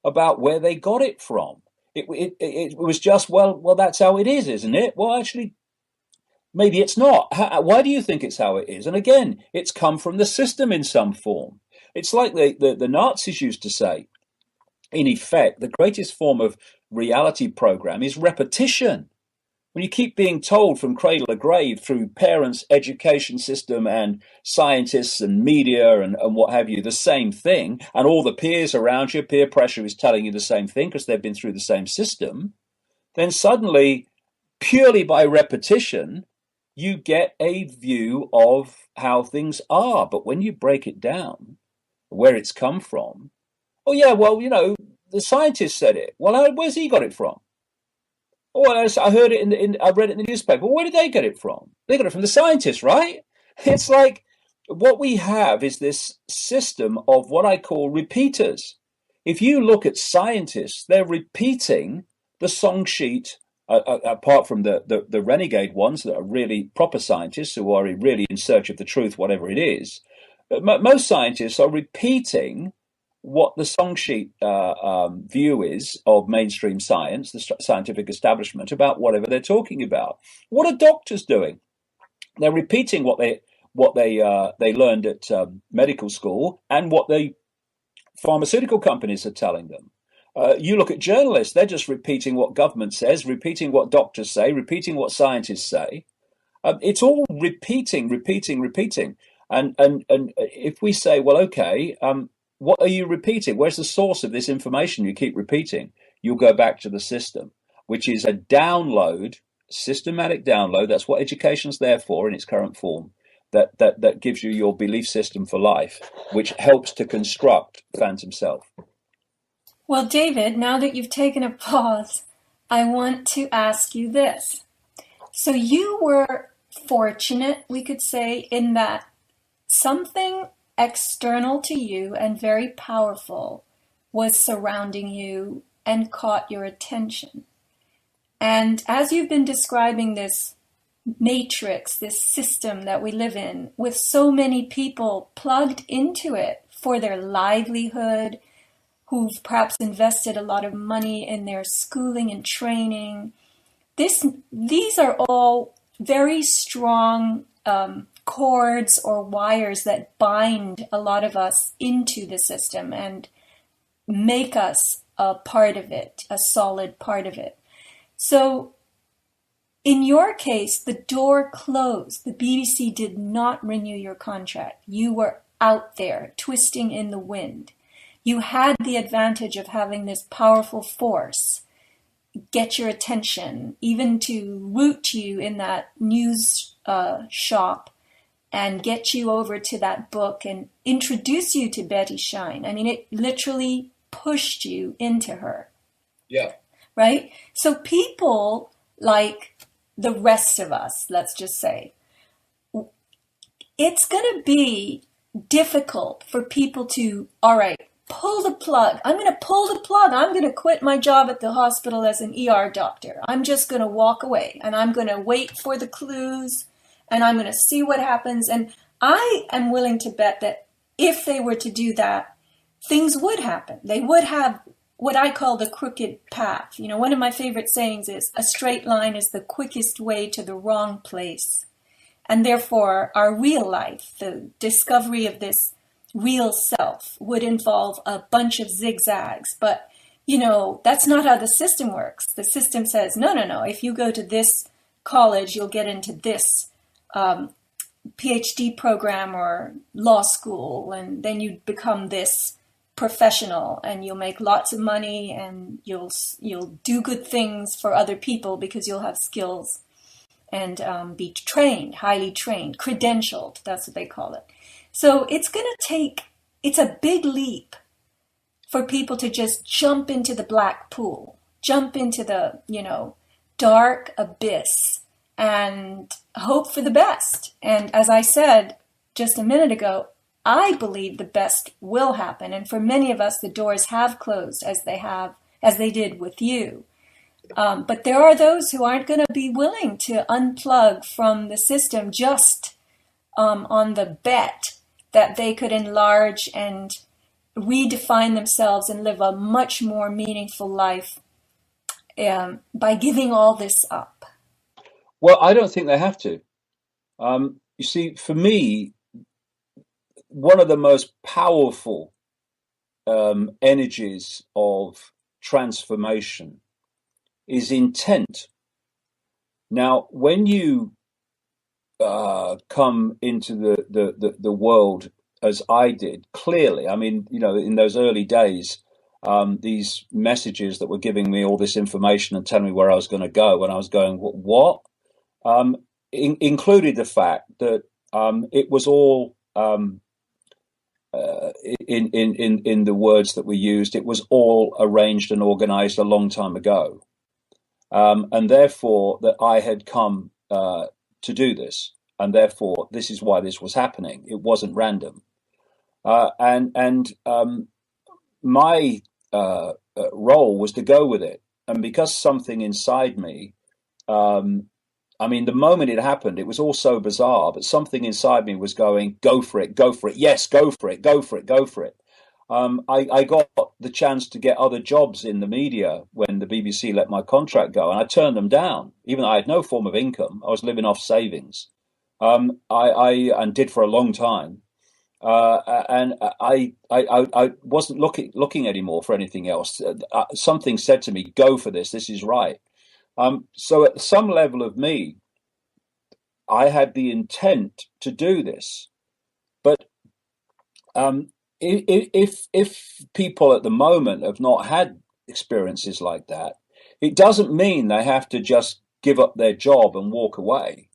about where they got it from. It was just, well, that's how it is, isn't it? Well, actually, maybe it's not. Why do you think it's how it is? And again, it's come from the system in some form. It's like the Nazis used to say, in effect, the greatest form of reality program is repetition. When you keep being told from cradle to grave through parents, education system, and scientists and media and what have you, the same thing, and all the peers around you, peer pressure is telling you the same thing because they've been through the same system, then suddenly, purely by repetition, you get a view of how things are. But when you break it down, where it's come from, oh yeah, well, the scientist said it. Well, where's he got it from? Oh, I heard it I read it in the newspaper. Well, where did they get it from? They got it from the scientists, right? It's like what we have is this system of what I call repeaters. If you look at scientists, they're repeating the song sheet, apart from the renegade ones that are really proper scientists who are really in search of the truth, whatever it is. Most scientists are repeating what the song sheet view is of mainstream science, the scientific establishment, about whatever they're talking about. What are doctors doing? They're repeating what they learned at medical school and what the pharmaceutical companies are telling them. You look at journalists; they're just repeating what government says, repeating what doctors say, repeating what scientists say. It's all repeating. And if we say, well, okay, what are you repeating? Where's the source of this information you keep repeating? You'll go back to the system, which is a download, systematic download. That's what education's there for in its current form. That gives you your belief system for life, which helps to construct Phantom Self. Well, David, now that you've taken a pause, I want to ask you this. So you were fortunate, we could say, in that something external to you and very powerful was surrounding you and caught your attention. And as you've been describing this matrix, this system that we live in, with so many people plugged into it for their livelihood, who've perhaps invested a lot of money in their schooling and training, these are all very strong cords or wires that bind a lot of us into the system and make us a part of it, a solid part of it. So in your case, the door closed. The BBC did not renew your contract. You were out there twisting in the wind. You had the advantage of having this powerful force get your attention, even to root you in that news shop and get you over to that book and introduce you to Betty Shine. I mean, it literally pushed you into her. Yeah. Right? So people like the rest of us, let's just say, it's going to be difficult for people to, all right, pull the plug. I'm going to pull the plug. I'm going to quit my job at the hospital as an ER doctor. I'm just going to walk away and I'm going to wait for the clues and I'm going to see what happens. And I am willing to bet that if they were to do that, things would happen. They would have what I call the crooked path. You know, one of my favorite sayings is a straight line is the quickest way to the wrong place. And therefore, our real life, the discovery of this real self, would involve a bunch of zigzags. But, you know, that's not how the system works. The system says, no, no, no. If you go to this college, you'll get into this PhD program or law school, and then you become this professional and you'll make lots of money and you'll do good things for other people because you'll have skills and be trained, highly trained, credentialed. That's what they call it. So it's a big leap for people to just jump into the black pool, jump into the, dark abyss and hope for the best. And as I said just a minute ago, I believe the best will happen. And for many of us, the doors have closed as they did with you. But there are those who aren't going to be willing to unplug from the system just on the bet that they could enlarge and redefine themselves and live a much more meaningful life by giving all this up. Well, I don't think they have to. You see, for me, one of the most powerful energies of transformation is intent. Now, when you come into the world as I did, clearly, I mean, in those early days, these messages that were giving me all this information and telling me where I was going to go, and I was going, what? Included the fact that it was all in the words that were used, it was all arranged and organized a long time ago. And therefore that I had come to do this, and therefore this is why this was happening. It wasn't random. And my role was to go with it. And because something inside me, I mean, the moment it happened, it was all so bizarre, but something inside me was going, go for it, yes, go for it, go for it, go for it. I got the chance to get other jobs in the media when the BBC let my contract go, and I turned them down, even though I had no form of income. I was living off savings. I did for a long time. And I wasn't looking anymore for anything else. Something said to me, go for this. This is right. So at some level of me, I had the intent to do this, but if people at the moment have not had experiences like that, it doesn't mean they have to just give up their job and walk away,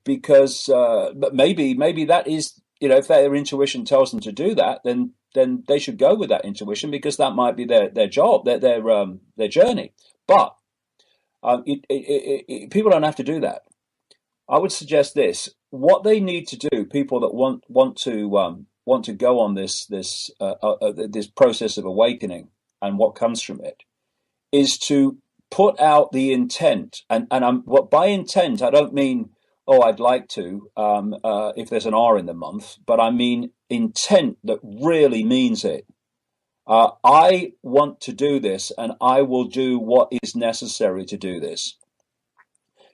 because but maybe that is, if their intuition tells them to do that, then they should go with that intuition, because that might be their job, their journey. But people don't have to do that. I would suggest this: what they need to do, people that want to go on this process of awakening and what comes from it, is to put out the intent. And what by intent I don't mean, oh, I'd like to, if there's an R in the month, but I mean intent that really means it. I want to do this, and I will do what is necessary to do this.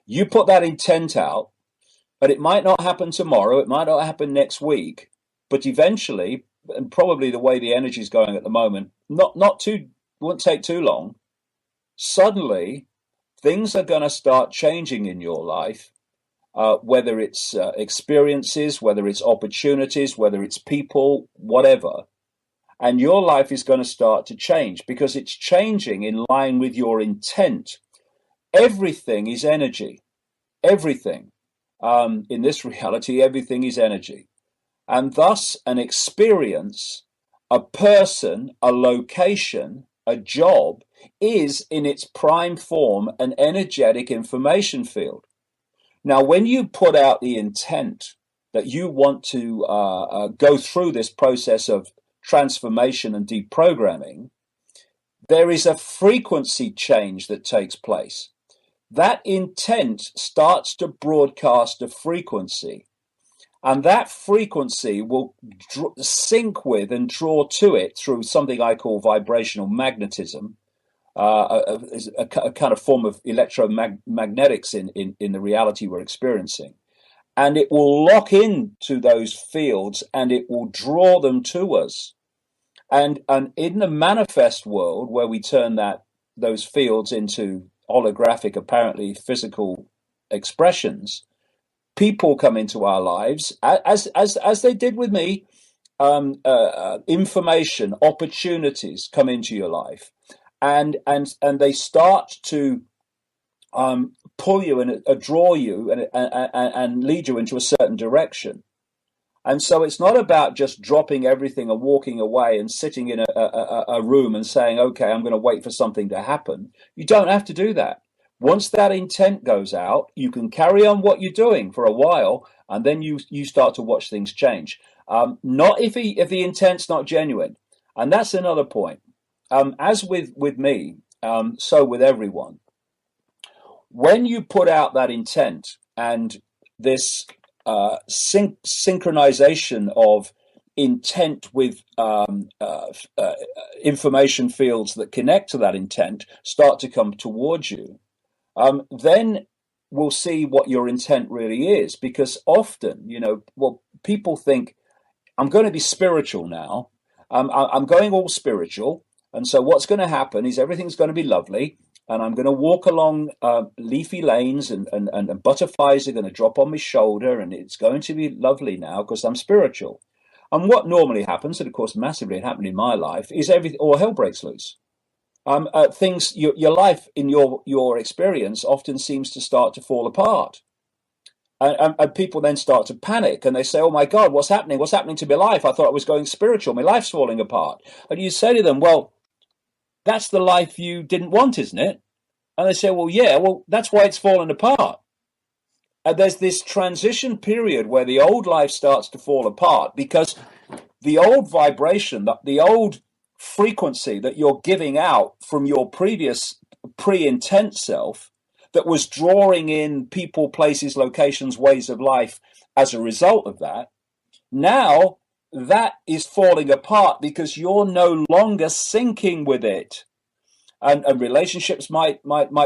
You put that intent out, but it might not happen tomorrow, it might not happen next week, but eventually, and probably the way the energy is going at the moment, won't take too long. Suddenly, things are going to start changing in your life, whether it's experiences, whether it's opportunities, whether it's people, whatever. And your life is going to start to change because it's changing in line with your intent. Everything is energy. Everything. In this reality, everything is energy. And thus, an experience, a person, a location, a job is in its prime form an energetic information field. Now, when you put out the intent that you want to go through this process of transformation and deprogramming, there is a frequency change that takes place. That intent starts to broadcast a frequency, and that frequency will sync with and draw to it through something I call vibrational magnetism, a kind of form of electromagnetics in the reality we're experiencing. And it will lock into those fields and it will draw them to us. And in the manifest world, where we turn those fields into holographic, apparently physical expressions, people come into our lives as they did with me. Information, opportunities come into your life, and they start to pull you and draw you and lead you into a certain direction. And so it's not about just dropping everything and walking away and sitting in a room and saying, okay, I'm going to wait for something to happen. You don't have to do that. Once that intent goes out, you can carry on what you're doing for a while, and then you start to watch things change. Not if the intent's not genuine. And that's another point. As with me, so with everyone, when you put out that intent and this synchronization of intent with information fields that connect to that intent start to come towards you, then we'll see what your intent really is. Because often, people think, I'm going to be spiritual now. I'm going all spiritual. And so what's going to happen is everything's going to be lovely. And I'm going to walk along leafy lanes and butterflies are going to drop on my shoulder. And it's going to be lovely now because I'm spiritual. And what normally happens, and of course massively it happened in my life, is all hell breaks loose. Your life in your experience often seems to start to fall apart. And people then start to panic and they say, oh my God, what's happening? What's happening to my life? I thought I was going spiritual. My life's falling apart. And you say to them, well, that's the life you didn't want, isn't it? And they say, well, yeah, well, that's why it's fallen apart. And there's this transition period where the old life starts to fall apart because the old vibration, the old frequency that you're giving out from your previous pre-intent self that was drawing in people, places, locations, ways of life as a result of that, now that is falling apart because you're no longer syncing with it. And relationships might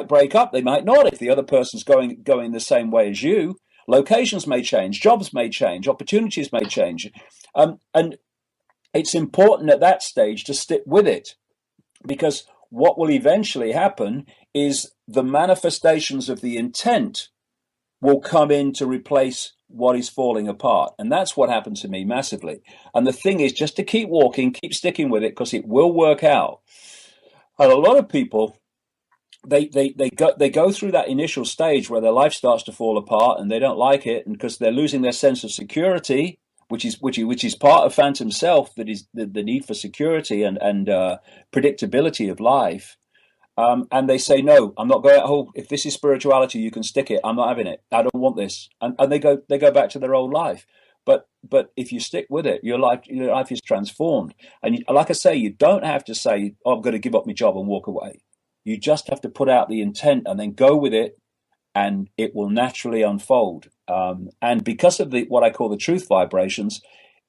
break up. They might not if the other person's going the same way as you. Locations may change, jobs may change, opportunities may change. And it's important at that stage to stick with it, because what will eventually happen is the manifestations of the intent will come in to replace what is falling apart. And that's what happened to me massively. And the thing is just to keep walking, keep sticking with it, because it will work out. And a lot of people, they go through that initial stage where their life starts to fall apart and they don't like it, and because they're losing their sense of security, which is part of phantom self, that is the need for security and predictability of life. and they say, no, I'm not going. Oh, if this is spirituality, you can stick it. I'm not having it. I don't want this. And they go back to their old life. But if you stick with it, your life is transformed. And like I say, you don't have to say, oh, I'm going to give up my job and walk away. You just have to put out the intent and then go with it, and it will naturally unfold. And because of what I call the truth vibrations,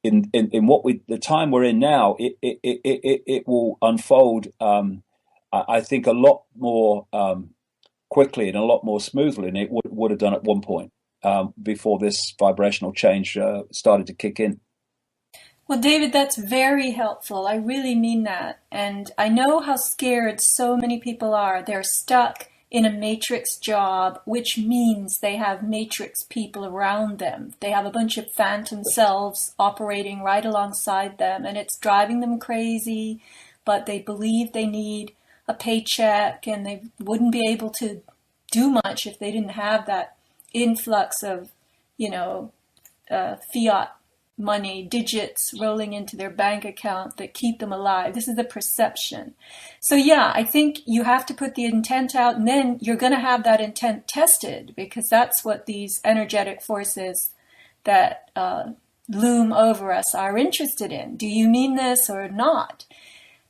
in the time we're in now, it will unfold. I think a lot more quickly and a lot more smoothly than it would have done at one point, before this vibrational change started to kick in. Well, David, that's very helpful. I really mean that. And I know how scared so many people are. They're stuck in a matrix job, which means they have matrix people around them. They have a bunch of phantom selves operating right alongside them, and it's driving them crazy, but they believe they need a paycheck and they wouldn't be able to do much if they didn't have that influx of, fiat money, digits rolling into their bank account that keep them alive. This is the perception. So yeah, I think you have to put the intent out, and then you're going to have that intent tested, because that's what these energetic forces that loom over us are interested in. Do you mean this or not?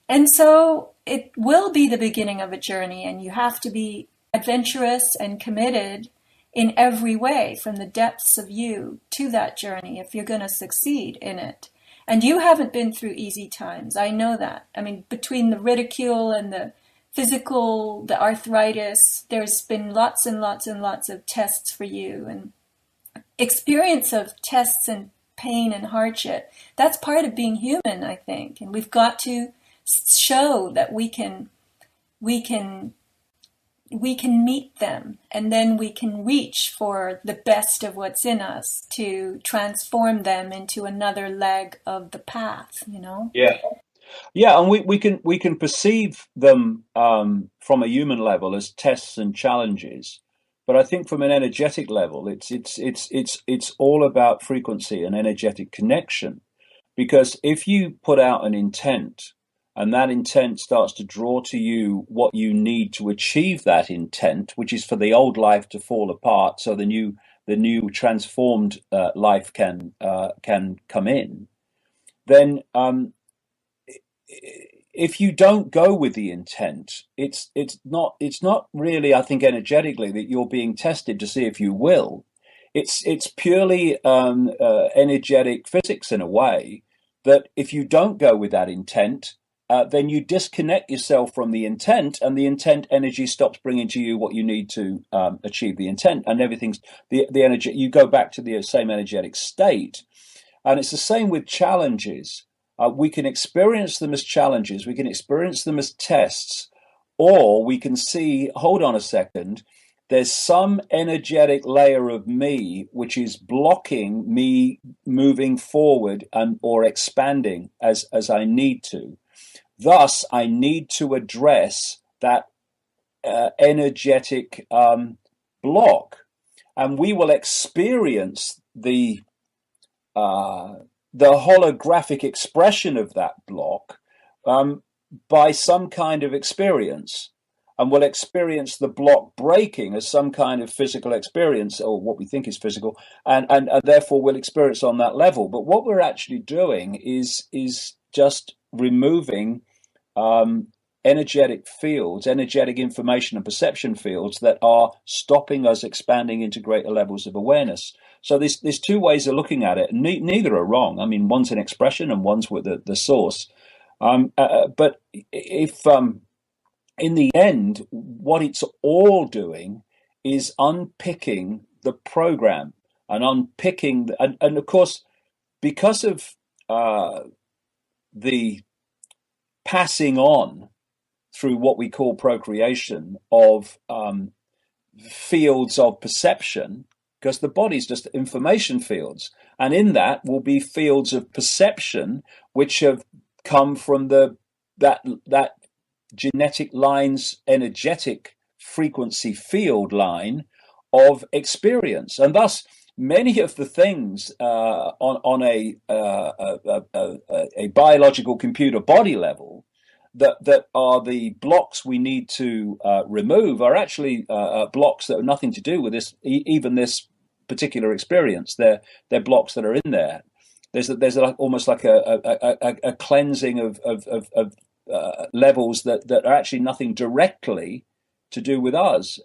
And so it will be the beginning of a journey, and you have to be adventurous and committed in every way, from the depths of you to that journey, if you're going to succeed in it. And you haven't been through easy times. I know that. I mean, between the ridicule and the physical, the arthritis, there's been lots and lots and lots of tests for you. And experience of tests and pain and hardship, that's part of being human, I think. And we've got to show that we can meet them, and then we can reach for the best of what's in us to transform them into another leg of the path, Yeah, and we can perceive them from a human level as tests and challenges, but I think from an energetic level, it's all about frequency and energetic connection. Because if you put out an intent, and that intent starts to draw to you what you need to achieve that intent, which is for the old life to fall apart, so the new transformed life can come in. Then, if you don't go with the intent, it's not really, I think, energetically that you're being tested to see if you will. It's purely energetic physics in a way, that if you don't go with that intent, then you disconnect yourself from the intent, and the intent energy stops bringing to you what you need to achieve the intent, and everything's the energy. You go back to the same energetic state, and it's the same with challenges. We can experience them as challenges, we can experience them as tests, or we can see, hold on a second, there's some energetic layer of me which is blocking me moving forward or expanding as I need to. Thus, I need to address that energetic block, and we will experience the holographic expression of that block by some kind of experience, and we'll experience the block breaking as some kind of physical experience, or what we think is physical, and therefore we'll experience on that level. But what we're actually doing is just removing energetic fields, energetic information and perception fields that are stopping us expanding into greater levels of awareness. So there's two ways of looking at it. Neither are wrong. I mean, one's an expression and one's with the source. But if in the end, what it's all doing is unpicking the program and unpicking, and of course, because of the passing on through what we call procreation of fields of perception, because the body's just information fields, and in that will be fields of perception which have come from that genetic line's energetic frequency field line of experience, and thus many of the things on a biological computer body level that are the blocks we need to remove are actually blocks that have nothing to do with this, even this particular experience. They're blocks that are in there. There's almost like a cleansing of levels that are actually nothing directly to do with us.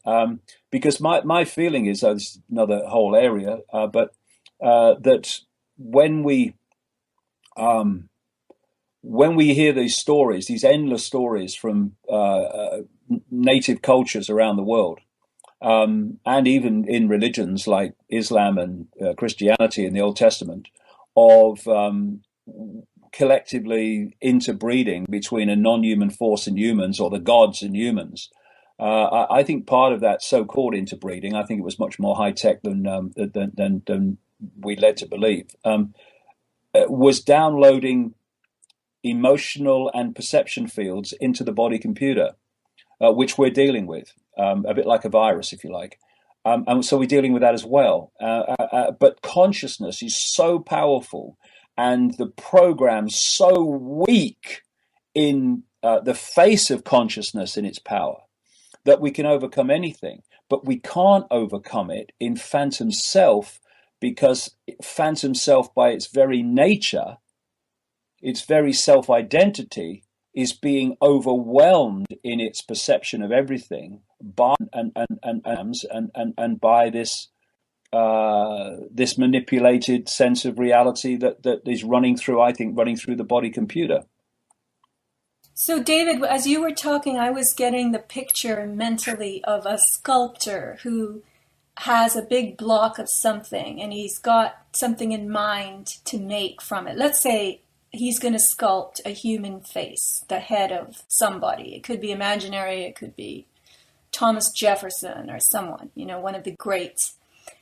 Because my feeling is, this is another whole area, but that when we hear these stories, these endless stories from native cultures around the world, and even in religions like Islam and Christianity in the Old Testament, of collectively interbreeding between a non-human force and humans, or the gods and humans. I think part of that so-called interbreeding, I think it was much more high-tech than we led to believe, was downloading emotional and perception fields into the body computer, which we're dealing with, a bit like a virus, if you like. And so we're dealing with that as well. But consciousness is so powerful, and the program so weak in the face of consciousness in its power, that we can overcome anything. But we can't overcome it in phantom self, because phantom self, by its very nature, its very self-identity, is being overwhelmed in its perception of everything by and by this this manipulated sense of reality that is running through the body computer. So, David, as you were talking, I was getting the picture mentally of a sculptor who has a big block of something, and he's got something in mind to make from it. Let's say he's going to sculpt a human face, the head of somebody. It could be imaginary, it could be Thomas Jefferson or someone, one of the greats.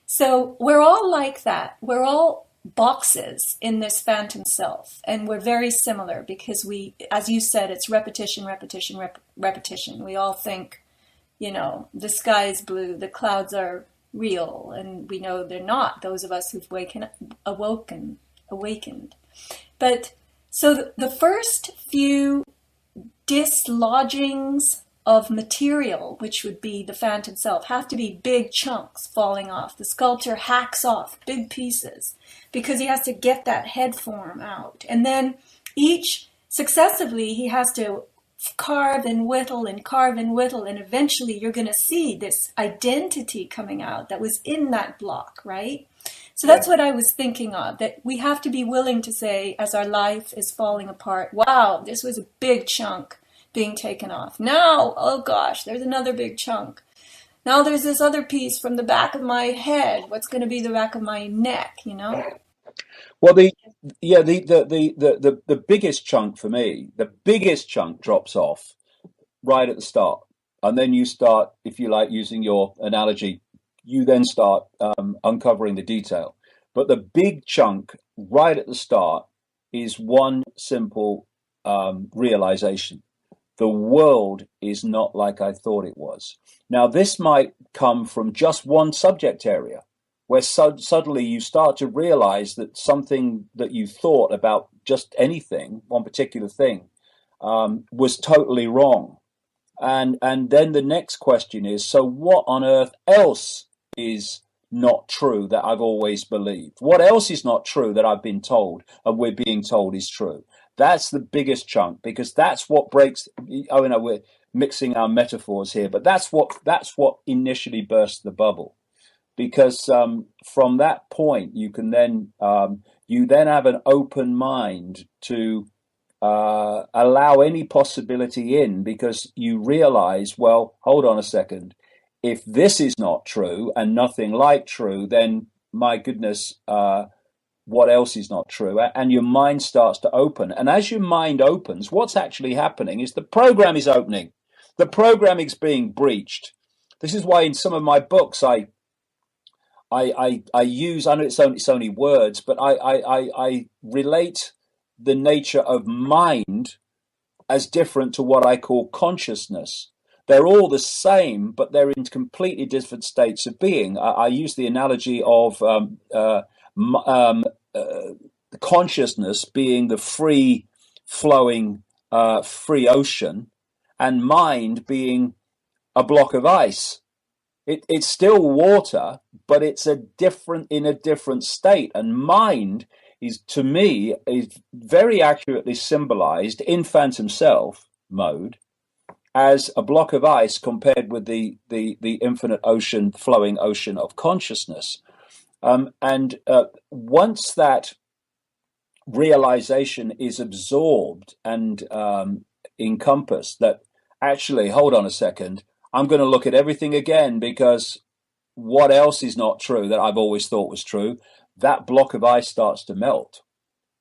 So we're all like that. We're all boxes in this phantom self, and we're very similar because we, as you said, it's repetition, repetition, repetition. We all think, the sky is blue, the clouds are real, and we know they're not, those of us who've awakened. But so the first few dislodgings of material, which would be the phantom self, have to be big chunks falling off. The sculptor hacks off big pieces because he has to get that head form out. And then each successively he has to carve and whittle and carve and whittle, and eventually you're going to see this identity coming out that was in that block, right? So that's what I was thinking of, that we have to be willing to say, as our life is falling apart, wow, this was a big chunk being taken off. Now, oh gosh, there's another big chunk. Now there's this other piece from the back of my head. What's going to be the back of my neck, Well, the biggest chunk for me, the biggest chunk drops off right at the start. And then you start, if you like, using your analogy, you then start uncovering the detail. But the big chunk right at the start is one simple realization. The world is not like I thought it was. Now, this might come from just one subject area, where suddenly you start to realize that something that you thought about just anything, one particular thing, was totally wrong. And then the next question is, so what on earth else is not true that I've always believed? What else is not true that I've been told and we're being told is true? That's the biggest chunk, because that's what breaks. We're mixing our metaphors here, but that's what initially burst the bubble. Because from that point, you can then have an open mind to allow any possibility in, because you realize, well, hold on a second. If this is not true and nothing like true, then my goodness, what else is not true? And your mind starts to open. And as your mind opens, what's actually happening is the program is opening. The program is being breached. This is why in some of my books I use, I know it's only words, but I relate the nature of mind as different to what I call consciousness. They're all the same, but they're in completely different states of being. I use the analogy of consciousness being the free flowing free ocean, and mind being a block of ice. It's still water, but it's in a different state. And mind is, to me, is very accurately symbolized in Phantom Self mode as a block of ice compared with the infinite ocean, flowing ocean of consciousness. And once that realization is absorbed and encompassed, that actually, hold on a second, I'm going to look at everything again, because what else is not true that I've always thought was true? That block of ice starts to melt,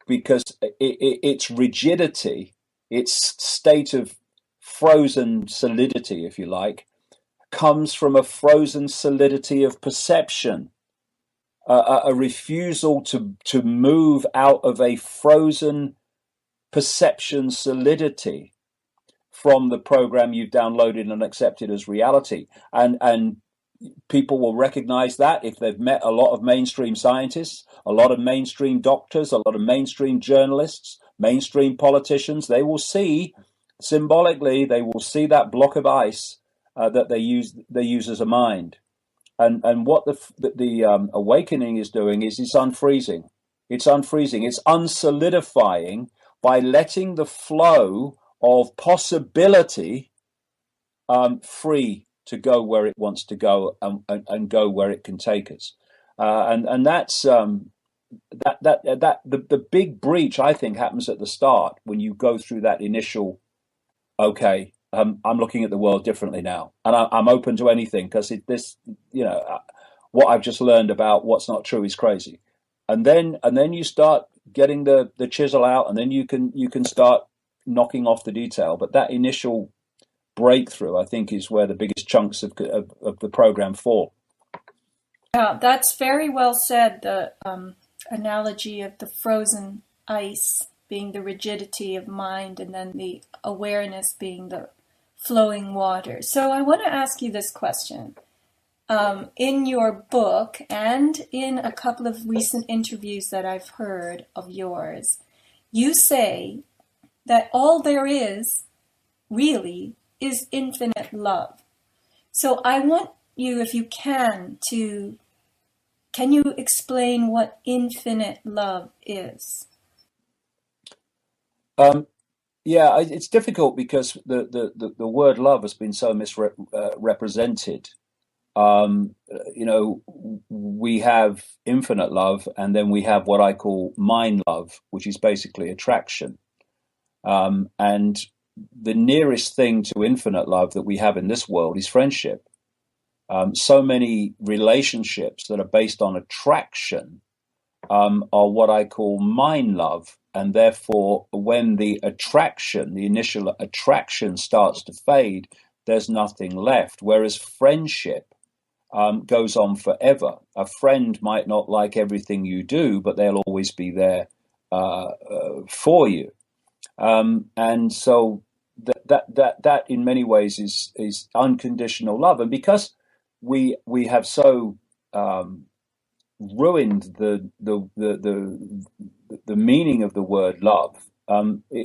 because its rigidity, its state of frozen solidity, if you like, comes from a frozen solidity of perception, a refusal to move out of a frozen perception solidity from the program you've downloaded and accepted as reality. And people will recognize that if they've met a lot of mainstream scientists, a lot of mainstream doctors, a lot of mainstream journalists, mainstream politicians. They will see, symbolically, they will see that block of ice that they use as a mind. And what the awakening is doing is it's unfreezing. It's unfreezing. It's unsolidifying by letting the flow of possibility free to go where it wants to go, and go where it can take us. And that's the big breach, I think, happens at the start when you go through that initial, okay, I'm looking at the world differently now, and I'm open to anything, because what I've just learned about what's not true is crazy. And then you start getting the chisel out, and then you can start knocking off the detail. But that initial breakthrough, I think, is where the biggest chunks of the program fall. That's very well said. The analogy of the frozen ice being the rigidity of mind, and then the awareness being the flowing water. So I want to ask you this question. In your book and in a couple of recent interviews that I've heard of yours, you say that all there is really is infinite love. So I want you, if you can you explain what infinite love is? Yeah, it's difficult, because the word love has been so misrepresented. We have infinite love, and then we have what I call mind love, which is basically attraction. And the nearest thing to infinite love that we have in this world is friendship. So many relationships that are based on attraction are what I call mind love. And therefore, when the initial attraction starts to fade, there's nothing left. Whereas friendship goes on forever. A friend might not like everything you do, but they'll always be there for you. And so that in many ways is unconditional love. And because we have so ruined the meaning of the word love,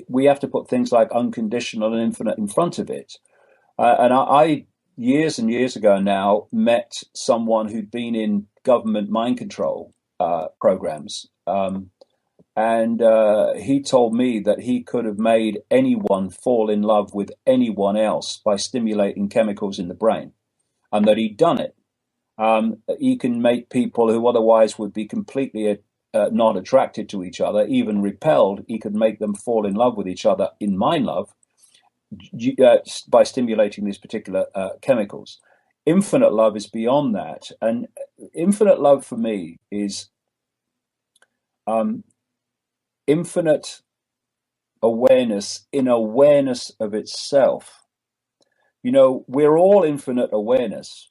we have to put things like unconditional and infinite in front of it. And I years and years ago now met someone who'd been in government mind control programs, and he told me that he could have made anyone fall in love with anyone else by stimulating chemicals in the brain, and that he'd done it. He can make people who otherwise would be completely not attracted to each other, even repelled, he could make them fall in love with each other in mind love by stimulating these particular chemicals. Infinite love is beyond that. And infinite love for me is infinite awareness in awareness of itself. We're all infinite awareness,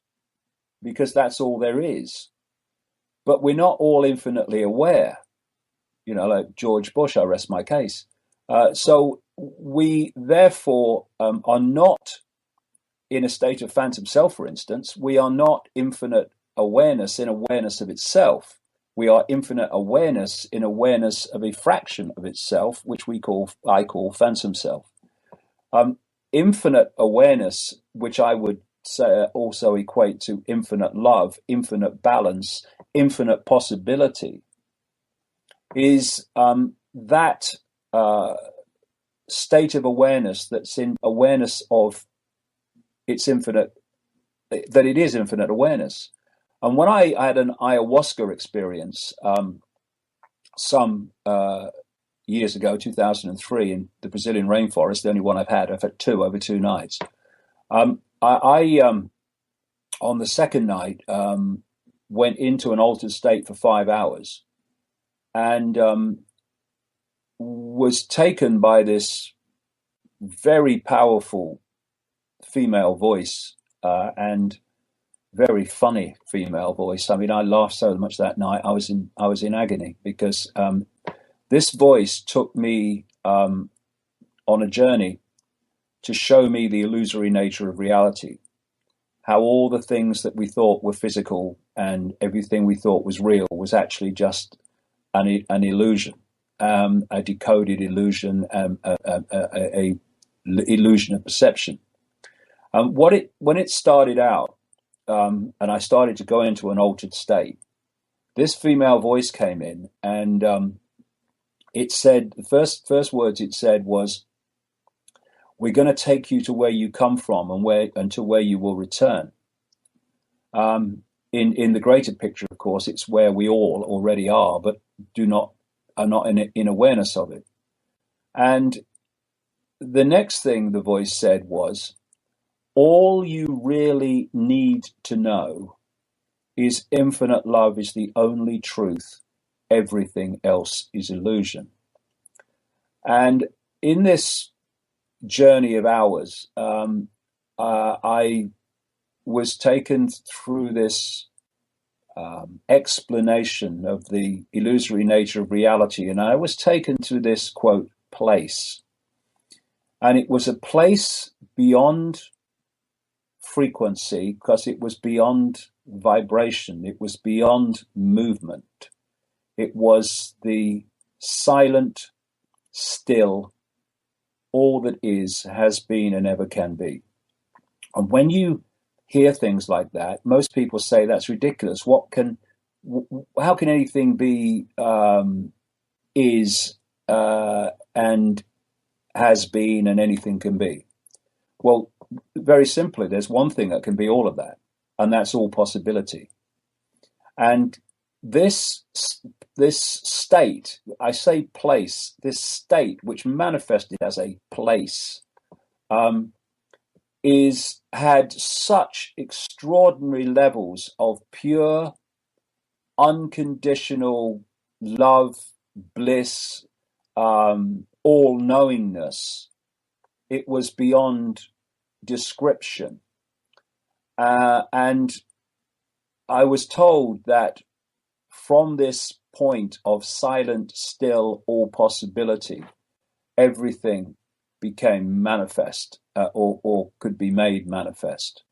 because that's all there is. But we're not all infinitely aware, like George Bush, I rest my case. So we therefore are not in a state of phantom self, for instance. We are not infinite awareness in awareness of itself. We are infinite awareness in awareness of a fraction of itself, which I call phantom self. Infinite awareness, which I would say also equate to infinite love, infinite balance, infinite possibility, is that state of awareness that's in awareness of its infinite, that it is infinite awareness. And when I had an ayahuasca experience some years ago, 2003, in the Brazilian rainforest, the only one I've had two over 2 nights. I on the second night, went into an altered state for 5 hours and was taken by this very powerful female voice and very funny female voice. I mean, I laughed so much that night. I was in agony because this voice took me on a journey to show me the illusory nature of reality, how all the things that we thought were physical and everything we thought was real was actually just an illusion, a decoded illusion, a illusion of perception. When it started out, and I started to go into an altered state, this female voice came in, and it said, the first words it said was, "We're going to take you to where you come from and to where you will return." In the greater picture, of course, it's where we all already are, but are not in awareness of it. And the next thing the voice said was, "All you really need to know is infinite love is the only truth. Everything else is illusion." And in this journey of hours, I was taken through this explanation of the illusory nature of reality, and I was taken to this, quote, place. And it was a place beyond frequency, because it was beyond vibration, it was beyond movement. It was the silent, still, all that is, has been, and ever can be. And when you hear things like that, most people say that's ridiculous. How can anything be, is, and has been, and anything can be? Well, very simply, there's one thing that can be all of that, and that's all possibility. And this state, I say place, this state which manifested as a place, had such extraordinary levels of pure, unconditional love, bliss, all-knowingness. It was beyond description. And I was told that from this point of silent, still, all possibility, everything became manifest, or could be made manifest.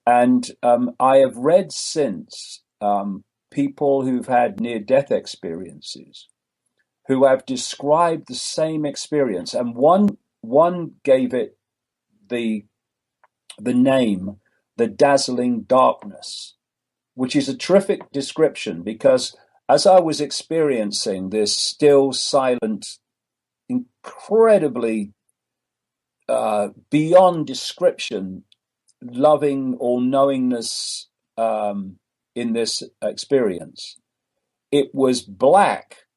And I have read since people who've had near-death experiences who have described the same experience, and one gave it the name, the dazzling darkness, which is a terrific description, because as I was experiencing this still, silent, incredibly beyond description, loving all-knowingness in this experience, it was black,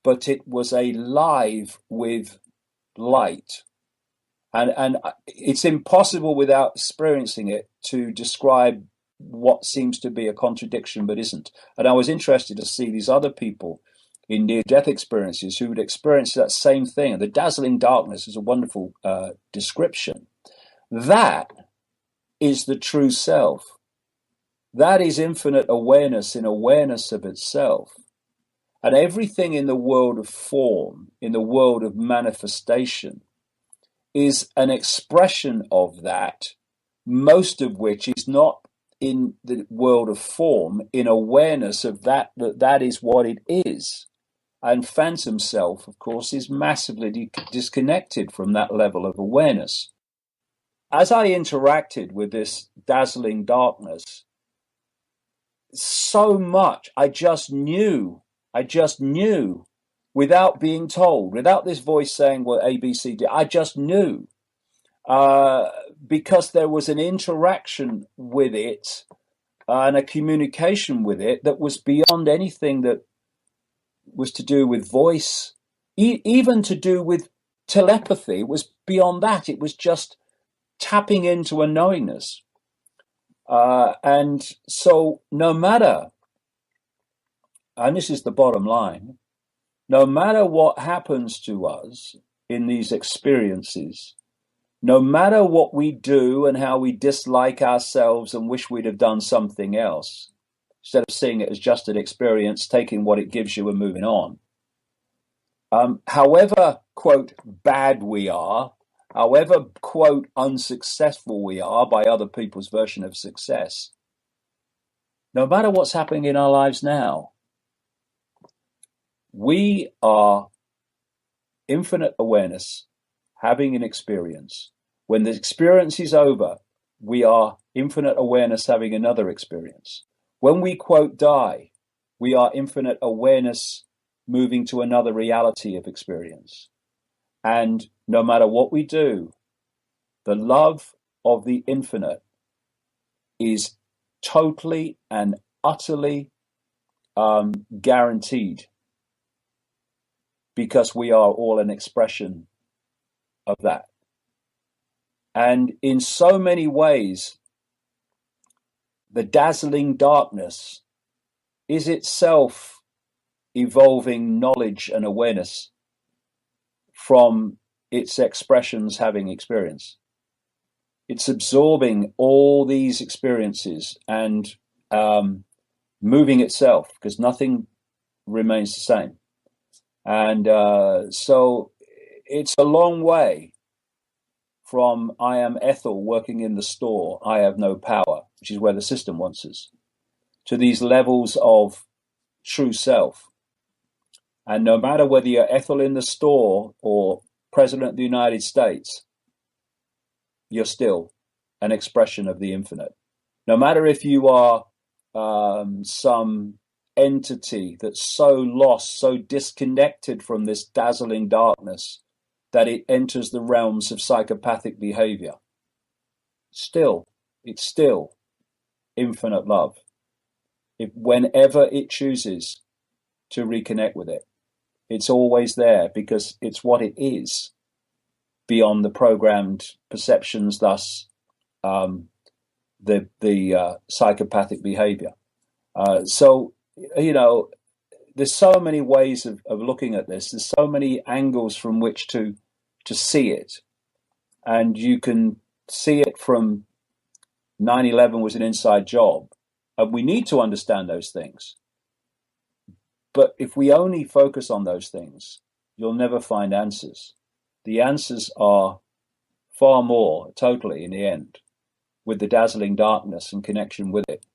but it was alive with light. And it's impossible without experiencing it to describe what seems to be a contradiction but isn't. And I was interested to see these other people in near-death experiences who would experience that same thing. The dazzling darkness is a wonderful description. That is the true self. That is infinite awareness in awareness of itself. And everything in the world of form, in the world of manifestation, is an expression of that, most of which is not in the world of form, in awareness of that is what it is. And phantom self, of course, is massively disconnected from that level of awareness. As I interacted with this dazzling darkness, so much I just knew without being told, without this voice saying, well, A, B, C, D, I just knew. Because there was an interaction with it and a communication with it that was beyond anything that was to do with voice, even to do with telepathy. It was beyond that. It was just tapping into a knowingness. And so no matter, and this is the bottom line, no matter what happens to us in these experiences, no matter what we do and how we dislike ourselves and wish we'd have done something else, instead of seeing it as just an experience, taking what it gives you and moving on. However, quote, bad we are, however, quote, unsuccessful we are by other people's version of success, no matter what's happening in our lives now, we are infinite awareness having an experience. When the experience is over, we are infinite awareness having another experience. When we, quote, die, we are infinite awareness moving to another reality of experience. And no matter what we do, the love of the infinite is totally and utterly guaranteed, because we are all an expression of that. And in so many ways, the dazzling darkness is itself evolving knowledge and awareness from its expressions having experience. It's absorbing all these experiences and moving itself, because nothing remains the same. And so it's a long way from I am Ethel working in the store, I have no power, which is where the system wants us, to these levels of true self. And no matter whether you're Ethel in the store or President of the United States, you're still an expression of the infinite. No matter if you are some entity that's so lost, so disconnected from this dazzling darkness that it enters the realms of psychopathic behavior, it's still infinite love. Whenever it chooses to reconnect with it, it's always there, because it's what it is beyond the programmed perceptions, thus the psychopathic behavior. So, there's so many ways of looking at this. There's so many angles from which to see it. And you can see it from 9/11 was an inside job. And we need to understand those things. But if we only focus on those things, you'll never find answers. The answers are far more, totally, in the end, with the dazzling darkness and connection with it,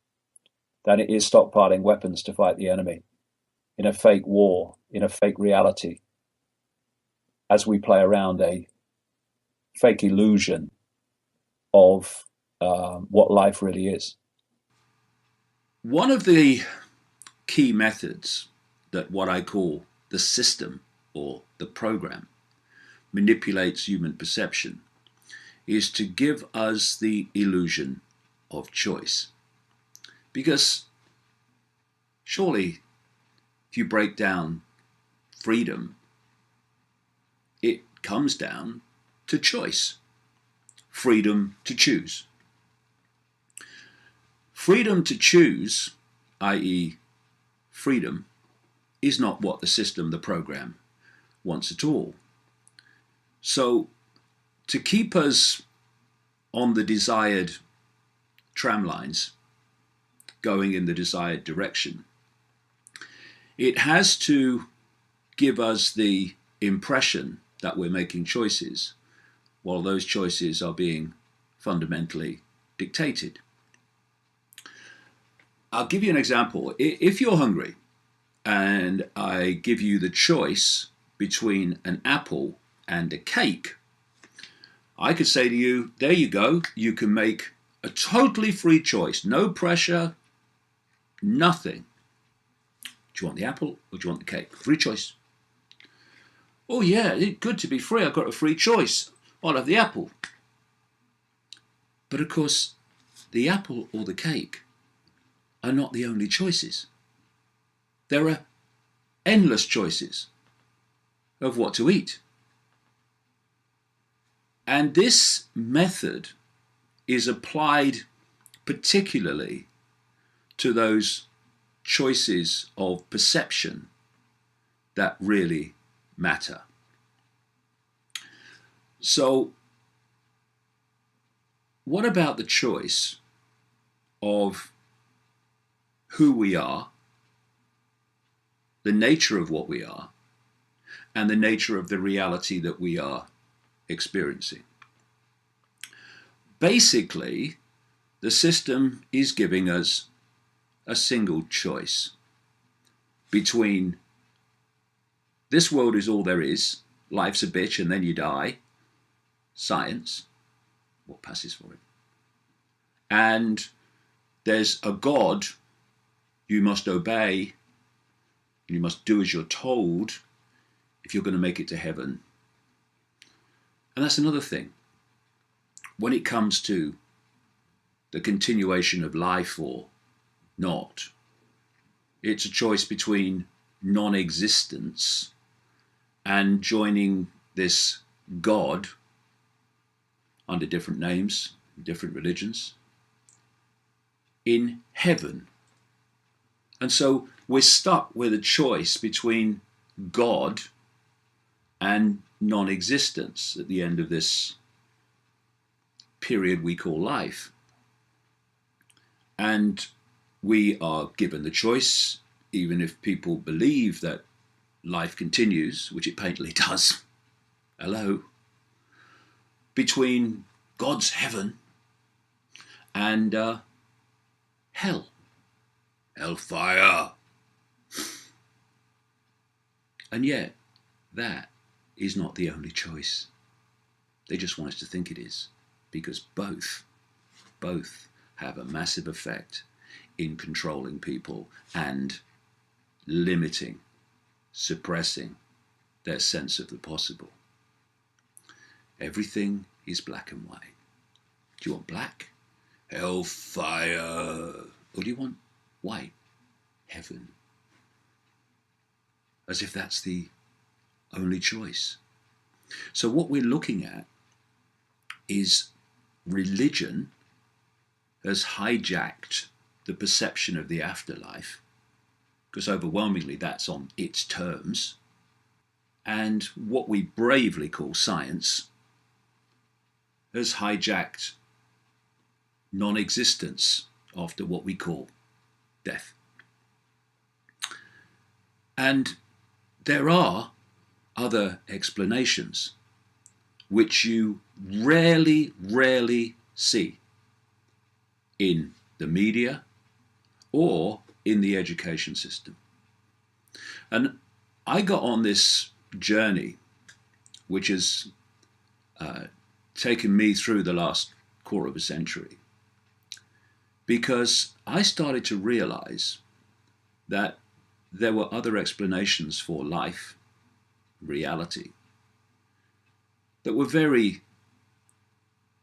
than it is stockpiling weapons to fight the enemy in a fake war, in a fake reality, as we play around a fake illusion of what life really is. One of the key methods that what I call the system or the program manipulates human perception is to give us the illusion of choice. Because surely if you break down freedom, it comes down to choice. Freedom to choose. Freedom to choose, i.e. freedom, is not what the system, the program, wants at all. So to keep us on the desired tram lines, going in the desired direction, it has to give us the impression that we're making choices, while those choices are being fundamentally dictated. I'll give you an example. If you're hungry and I give you the choice between an apple and a cake, I could say to you, there you go, you can make a totally free choice, no pressure, nothing. Do you want the apple or do you want the cake? Free choice. Oh yeah, it's good to be free, I've got a free choice. I'll have the apple. But of course, the apple or the cake are not the only choices. There are endless choices of what to eat. And this method is applied particularly to those choices of perception that really matter. So, what about the choice of who we are, the nature of what we are, and the nature of the reality that we are experiencing? Basically, the system is giving us a single choice between this world is all there is, life's a bitch and then you die, science, what passes for it, and there's a God you must obey, you must do as you're told if you're going to make it to heaven. And that's another thing. When it comes to the continuation of life or not, it's a choice between non-existence and joining this God under different names, different religions, in heaven. And so we're stuck with a choice between God and non-existence at the end of this period we call life. And we are given the choice, even if people believe that life continues, which it patently does, hello, between God's heaven and hell, hellfire. And yet, that is not the only choice. They just want us to think it is, because both have a massive effect in controlling people and limiting, suppressing their sense of the possible. Everything is black and white. Do you want black? Hellfire. Or do you want white? Heaven. As if that's the only choice. So what we're looking at is religion has hijacked the perception of the afterlife, because overwhelmingly that's on its terms, and what we bravely call science has hijacked non-existence after what we call death. And there are other explanations which you rarely see in the media or in the education system. And I got on this journey, which has taken me through the last quarter of a century, because I started to realize that there were other explanations for life, reality, that were very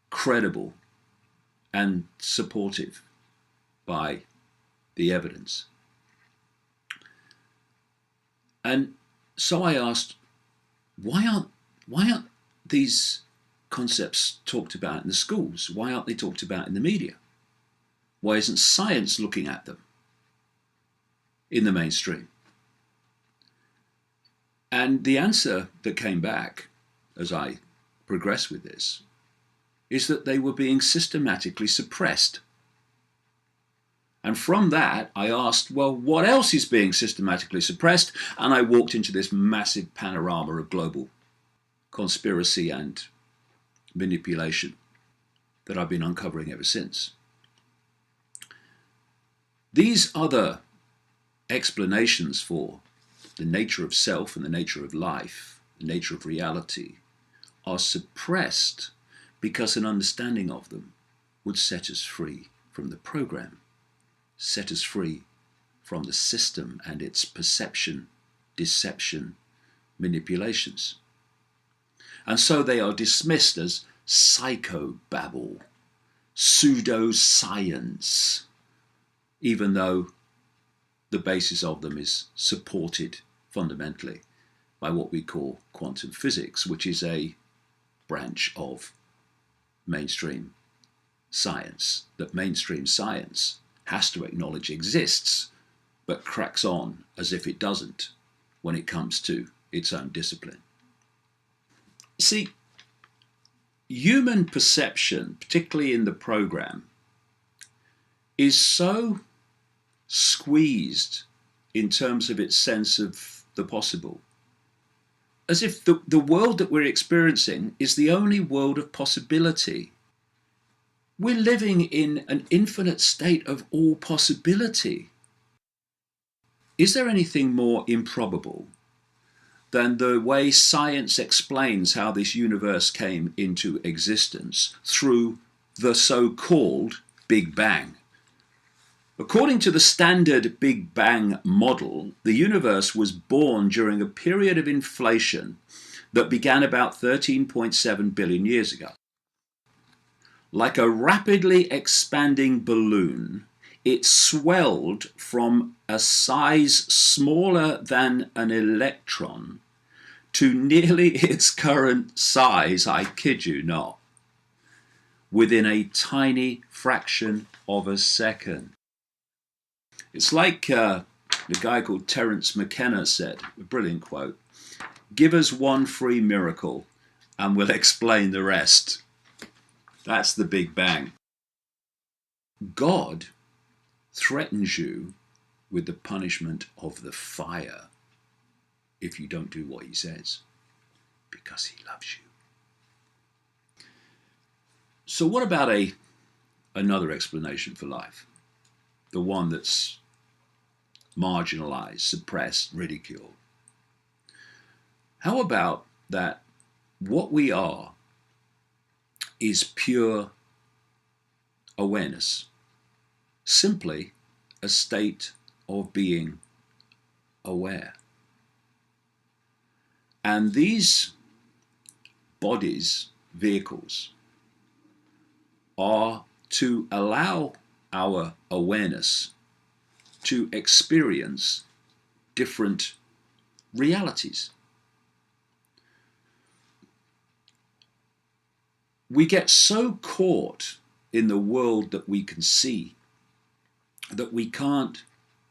credible and supportive by the evidence. And so I asked, why aren't these concepts talked about in the schools? Why aren't they talked about in the media? Why isn't science looking at them in the mainstream? And the answer that came back as I progressed with this is that they were being systematically suppressed. And from that, I asked, well, what else is being systematically suppressed? And I walked into this massive panorama of global conspiracy and manipulation that I've been uncovering ever since. These other explanations for the nature of self and the nature of life, the nature of reality, are suppressed because an understanding of them would set us free from the program, set us free from the system and its perception, deception, manipulations. And so they are dismissed as psychobabble, pseudoscience, even though the basis of them is supported fundamentally by what we call quantum physics, which is a branch of mainstream science, that mainstream science has to acknowledge exists, but cracks on as if it doesn't when it comes to its own discipline. See, human perception, particularly in the program, is so squeezed in terms of its sense of the possible, as if the world that we're experiencing is the only world of possibility. We're living in an infinite state of all possibility. Is there anything more improbable than the way science explains how this universe came into existence through the so-called Big Bang? According to the standard Big Bang model, the universe was born during a period of inflation that began about 13.7 billion years ago. Like a rapidly expanding balloon, it swelled from a size smaller than an electron to nearly its current size, I kid you not, within a tiny fraction of a second. It's like the guy called Terence McKenna said, a brilliant quote, "Give us one free miracle and we'll explain the rest." That's the Big Bang. God threatens you with the punishment of the fire if you don't do what he says, because he loves you. So what about another explanation for life? The one that's marginalized, suppressed, ridiculed. How about that what we are is pure awareness, simply a state of being aware. And these bodies, vehicles, are to allow our awareness to experience different realities. We get so caught in the world that we can see that we can't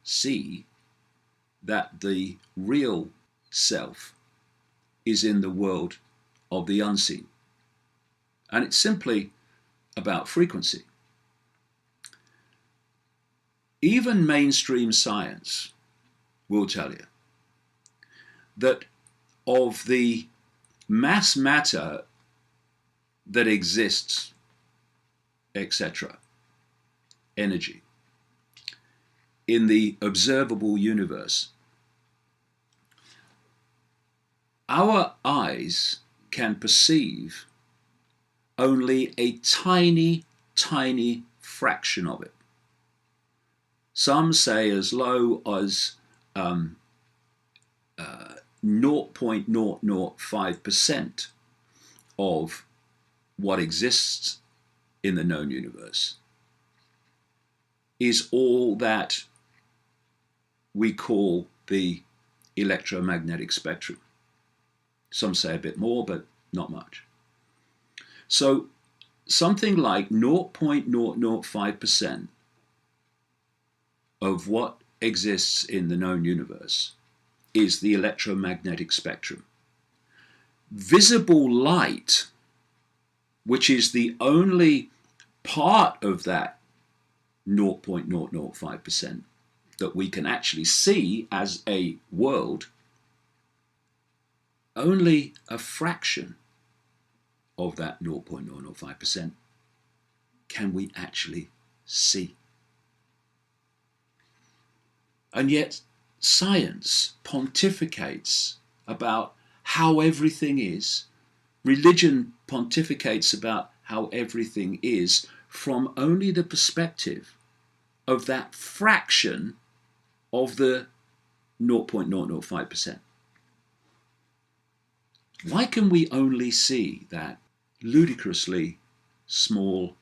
see that the real self is in the world of the unseen. And it's simply about frequency. Even mainstream science will tell you that of the mass matter that exists, etc., energy, in the observable universe, our eyes can perceive only a tiny, tiny fraction of it. Some say as low as 0.005% of what exists in the known universe is all that we call the electromagnetic spectrum. Some say a bit more, but not much. So something like 0.005% of what exists in the known universe is the electromagnetic spectrum. Visible light, which is the only part of that 0.005% that we can actually see as a world, only a fraction of that 0.005% can we actually see. And yet science pontificates about how everything is, religion pontificates about how everything is from only the perspective of that fraction of the 0.005%. Why can we only see that ludicrously small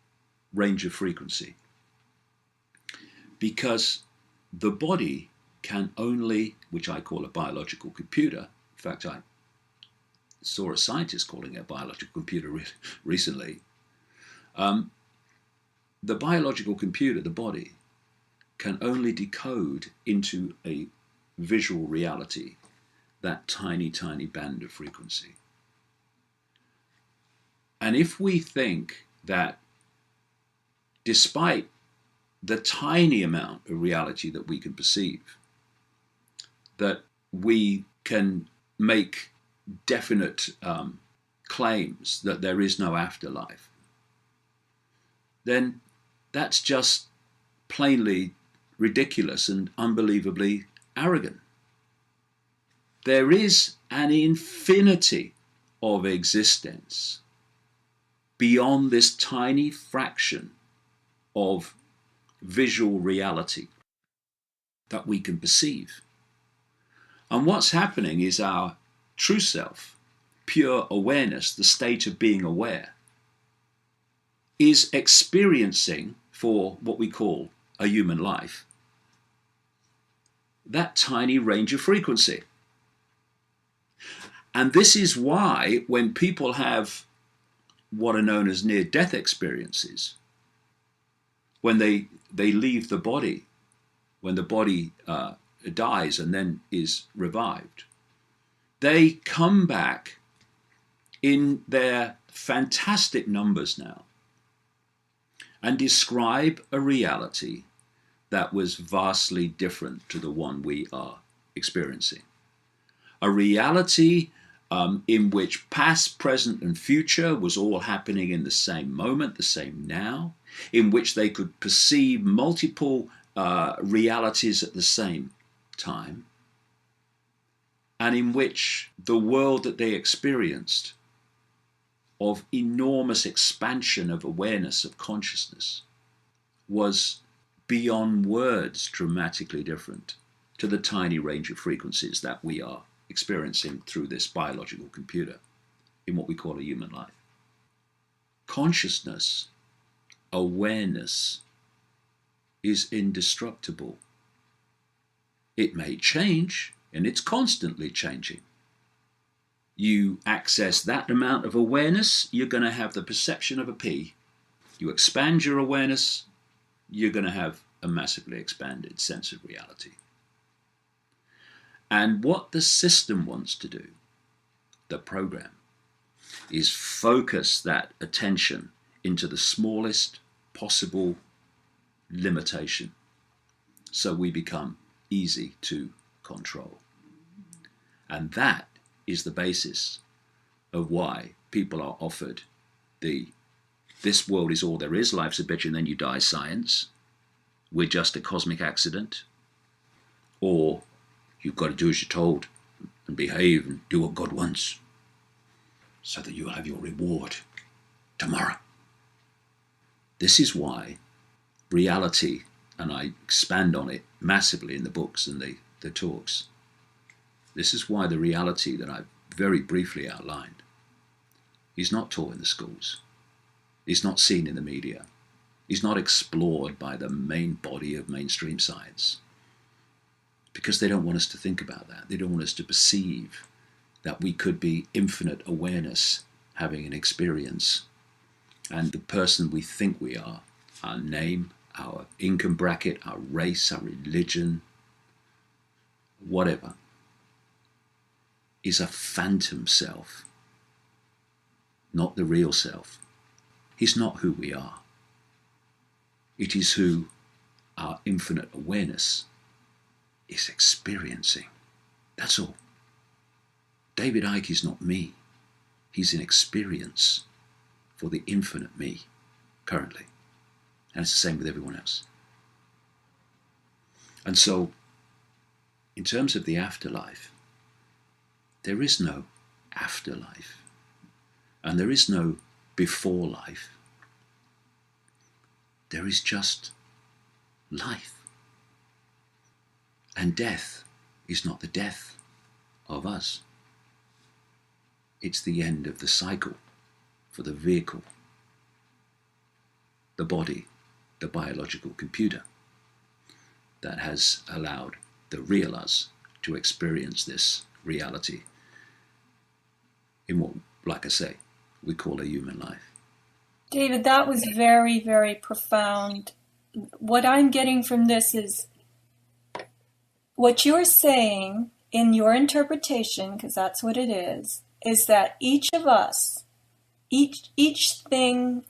range of frequency? Because the body can only, which I call a biological computer, in fact I saw a scientist calling it a biological computer recently, the biological computer, the body, can only decode into a visual reality that tiny, tiny band of frequency. And if we think that despite the tiny amount of reality that we can perceive, that we can make definite claims that there is no afterlife, then that's just plainly ridiculous and unbelievably arrogant. There is an infinity of existence beyond this tiny fraction of visual reality that we can perceive. And what's happening is our true self, pure awareness, the state of being aware, is experiencing, for what we call a human life, that tiny range of frequency. And this is why when people have what are known as near-death experiences, when they leave the body, when the body dies and then is revived, they come back in their fantastic numbers now and describe a reality that was vastly different to the one we are experiencing. A reality in which past, present, and future was all happening in the same moment, the same now, in which they could perceive multiple realities at the same time, and in which the world that they experienced of enormous expansion of awareness, of consciousness, was beyond words dramatically different to the tiny range of frequencies that we are experiencing through this biological computer in what we call a human life. Consciousness, awareness, is indestructible. It may change, and it's constantly changing. You access that amount of awareness, you're going to have the perception of a pea. You expand your awareness, you're going to have a massively expanded sense of reality. And what the system wants to do, the program, is focus that attention into the smallest possible limitation so we become easy to control. And that is the basis of why people are offered this world is all there is, life's a bitch and then you die science, we're just a cosmic accident, or you've got to do as you're told and behave and do what God wants so that you'll have your reward tomorrow. This is why reality, and I expand on it massively in the books and the talks, this is why the reality that I've very briefly outlined is not taught in the schools, is not seen in the media, is not explored by the main body of mainstream science. Because they don't want us to think about that. They don't want us to perceive that we could be infinite awareness having an experience. And the person we think we are, our name, our income bracket, our race, our religion, whatever, is a phantom self, not the real self. He's not who we are. It is who our infinite awareness is experiencing. That's all. David Icke is not me. He's an experience for the infinite me currently. And it's the same with everyone else. And so in terms of the afterlife, there is no afterlife, and there is no before life. There is just life. And death is not the death of us. It's the end of the cycle for the vehicle, the body, the biological computer that has allowed the real us to experience this reality in what, like I say, we call a human life. David, that was very, very profound. What I'm getting from this is what you're saying in your interpretation, because that's what it is that each of us, each thing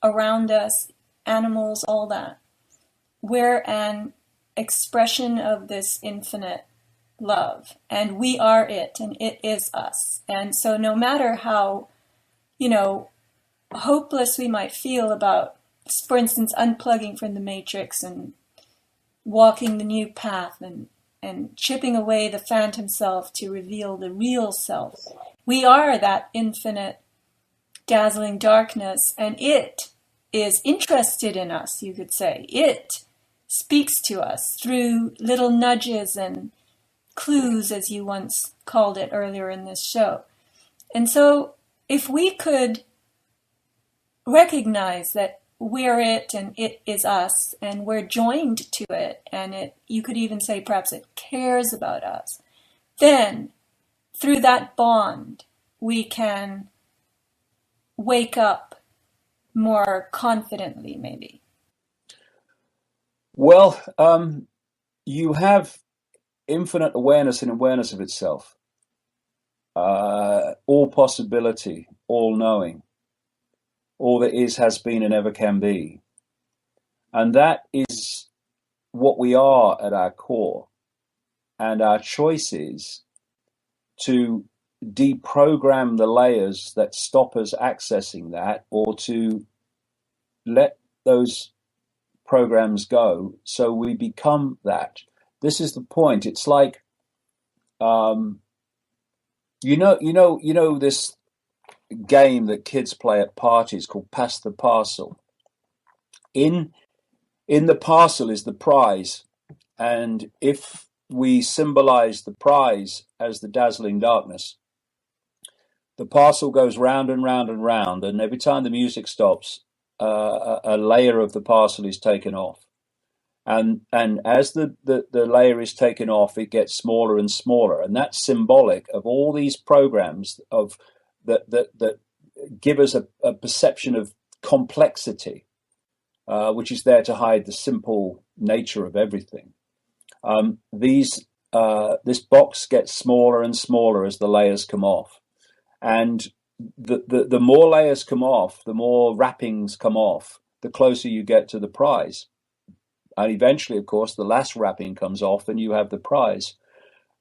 around us, animals, all that, we're an expression of this infinite love, and we are it, and it is us. And so no matter how, hopeless we might feel about, for instance, unplugging from the matrix and walking the new path and chipping away the phantom self to reveal the real self, we are that infinite, dazzling darkness, and it is interested in us, you could say. It speaks to us through little nudges and clues, as you once called it earlier in this show. And so if we could recognize that we're it and it is us and we're joined to it, and you could even say perhaps it cares about us, then through that bond we can wake up more confidently, maybe. Well, you have infinite awareness and awareness of itself, all possibility, all knowing, all that is, has been, and ever can be. And that is what we are at our core. And our choice is to deprogram the layers that stop us accessing that, or to let those programs go so we become that. This is the point. It's like, this game that kids play at parties called Pass the Parcel. In the parcel is the prize, and if we symbolize the prize as the dazzling darkness, the parcel goes round and round and round, and every time the music stops, a layer of the parcel is taken off, and as the layer is taken off, it gets smaller and smaller, and that's symbolic of all these programs of that give us a perception of complexity, which is there to hide the simple nature of everything. This box gets smaller and smaller as the layers come off, and the more layers come off, the more wrappings come off, the closer you get to the prize. And eventually, of course, the last wrapping comes off and you have the prize.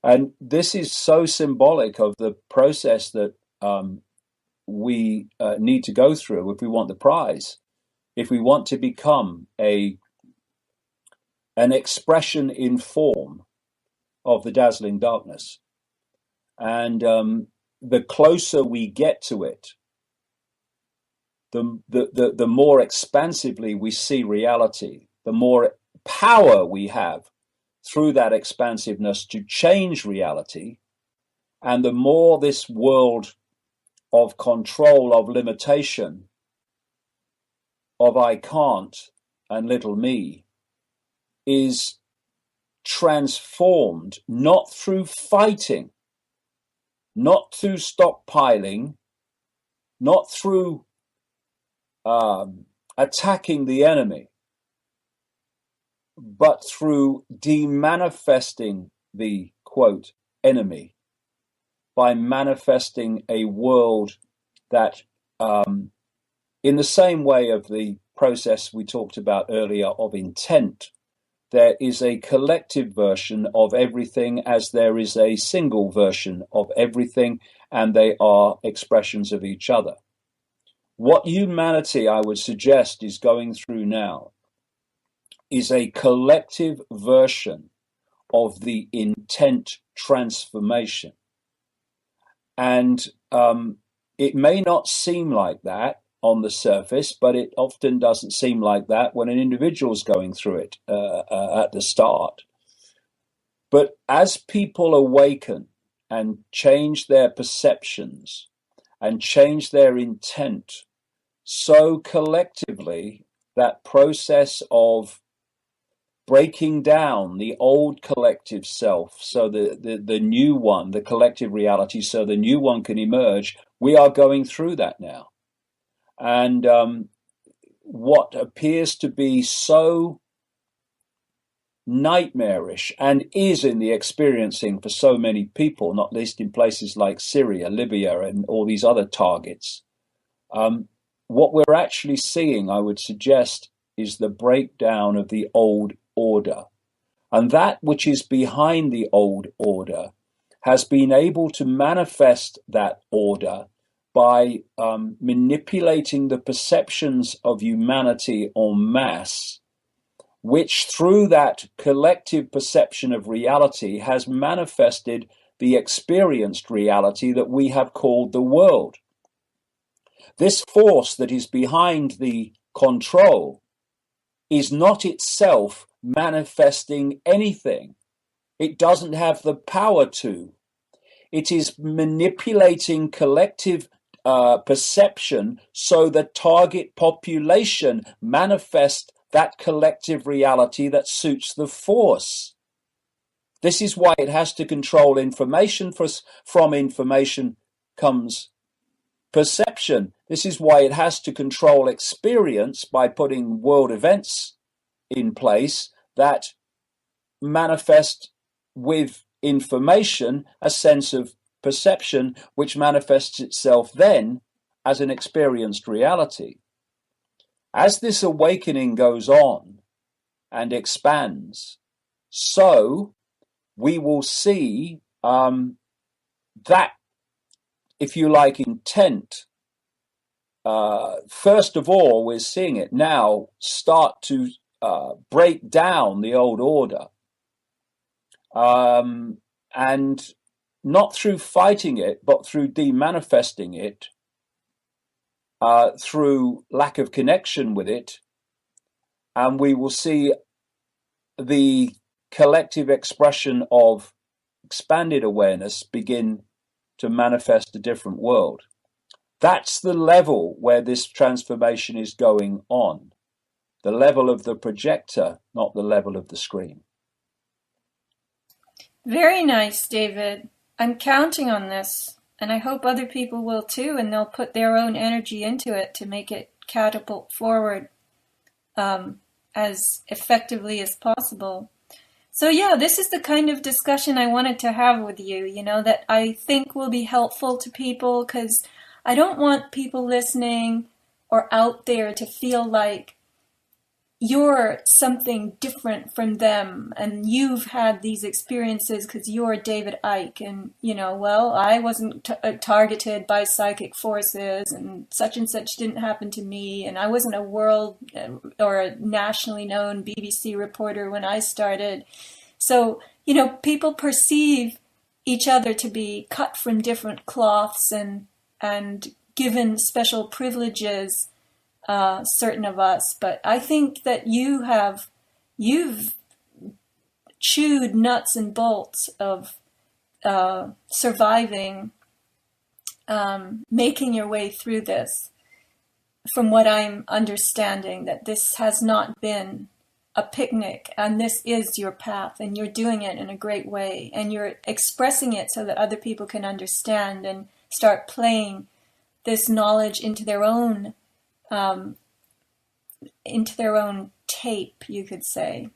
And this is so symbolic of the process that we need to go through if we want the prize, if we want to become an expression in form of the dazzling darkness. And the closer we get to it, the more expansively we see reality, the more power we have through that expansiveness to change reality, and the more this world of control, of limitation, of I can't and little me is transformed, not through fighting, not through stockpiling, not through attacking the enemy, but through demanifesting the, quote, enemy, by manifesting a world that, in the same way of the process we talked about earlier of intent, there is a collective version of everything as there is a single version of everything, and they are expressions of each other. What humanity, I would suggest, is going through now is a collective version of the intent transformation. And it may not seem like that on the surface, but it often doesn't seem like that when an individual's going through it at the start. But as people awaken and change their perceptions and change their intent, so collectively that process of breaking down the old collective self, so the new one, the collective reality, so the new one can emerge, we are going through that now. And what appears to be so nightmarish, and is in the experiencing for so many people, not least in places like Syria, Libya, and all these other targets, what we're actually seeing, I would suggest, is the breakdown of the old order. And that which is behind the old order has been able to manifest that order by manipulating the perceptions of humanity en masse, which through that collective perception of reality has manifested the experienced reality that we have called the world. This force that is behind the control is not itself manifesting anything. It doesn't have the power to. It is manipulating collective perception so the target population manifests that collective reality that suits the force. This is why it has to control information. From information comes perception. This is why it has to control experience by putting world events in place that manifest with information a sense of perception, which manifests itself then as an experienced reality. As this awakening goes on and expands, so we will see that, if you like, intent. First of all, we're seeing it now start to break down the old order. And not through fighting it, but through demanifesting it, through lack of connection with it. And we will see the collective expression of expanded awareness begin to manifest a different world. That's the level where this transformation is going on. The level of the projector, not the level of the screen. Very nice, David. I'm counting on this, and I hope other people will too, and they'll put their own energy into it to make it catapult forward as effectively as possible. So yeah, this is the kind of discussion I wanted to have with you, that I think will be helpful to people, because I don't want people listening or out there to feel like you're something different from them and you've had these experiences because you're David Icke and, I wasn't targeted by psychic forces and such didn't happen to me, and I wasn't a world or a nationally known BBC reporter when I started. So, people perceive each other to be cut from different cloths and given special privileges, certain of us, but I think that you've chewed nuts and bolts of surviving, making your way through this. From what I'm understanding, that this has not been a picnic, and this is your path, and you're doing it in a great way, and you're expressing it so that other people can understand and start playing this knowledge into their own tape, you could say.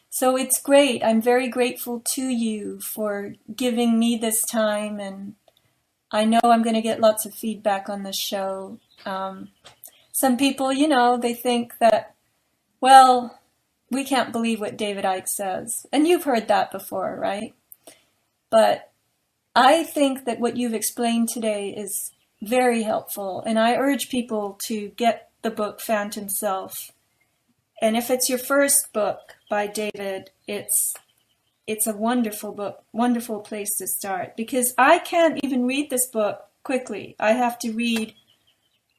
So it's great. I'm very grateful to you for giving me this time, and I know I'm going to get lots of feedback on this show. Some people, they think that, well, we can't believe what David Icke says. And you've heard that before, right? But I think that what you've explained today is very helpful, and I urge people to get the book Phantom Self. And if it's your first book by David, it's it's a wonderful book, wonderful place to start, because I can't even read this book quickly. I have to read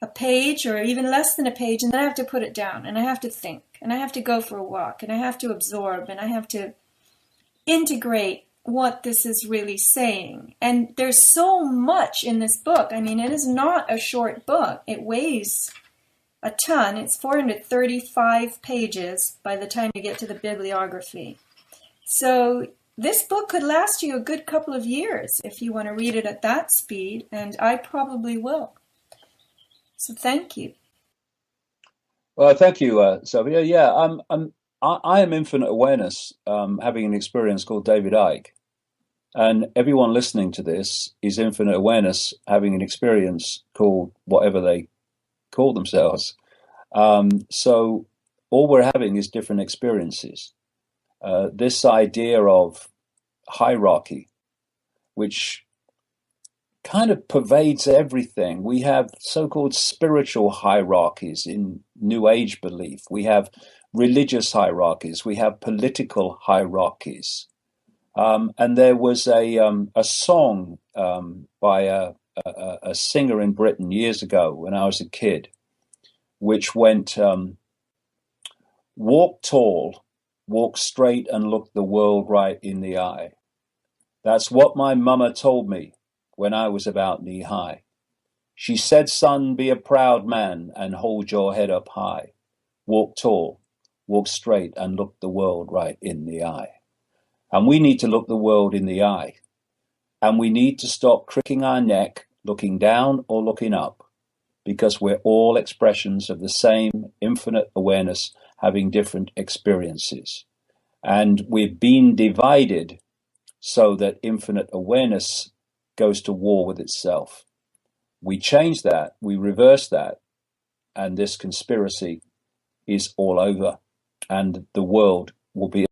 a page or even less than a page, and then I have to put it down, and I have to think, and I have to go for a walk, and I have to absorb, and I have to integrate what this is really saying. And there's so much in this book. I mean, it is not a short book. It weighs a ton. It's 435 pages by the time you get to the bibliography. So this book could last you a good couple of years if you want to read it at that speed, and I probably will. So thank you. Well, thank you, Sylvia. Yeah, I am Infinite Awareness, having an experience called David Icke. And everyone listening to this is Infinite Awareness, having an experience called whatever they call themselves. So all we're having is different experiences. This idea of hierarchy, which kind of pervades everything. We have so-called spiritual hierarchies in New Age belief. We have religious hierarchies. We have political hierarchies. And there was a song by a singer in Britain years ago when I was a kid, which went, walk tall, walk straight and look the world right in the eye. That's what my mama told me when I was about knee high. She said, son, be a proud man and hold your head up high. Walk tall, walk straight and look the world right in the eye. And we need to look the world in the eye. And we need to stop cricking our neck, looking down or looking up, because we're all expressions of the same infinite awareness having different experiences. And we've been divided so that infinite awareness goes to war with itself. We change that, we reverse that, and this conspiracy is all over, and the world will be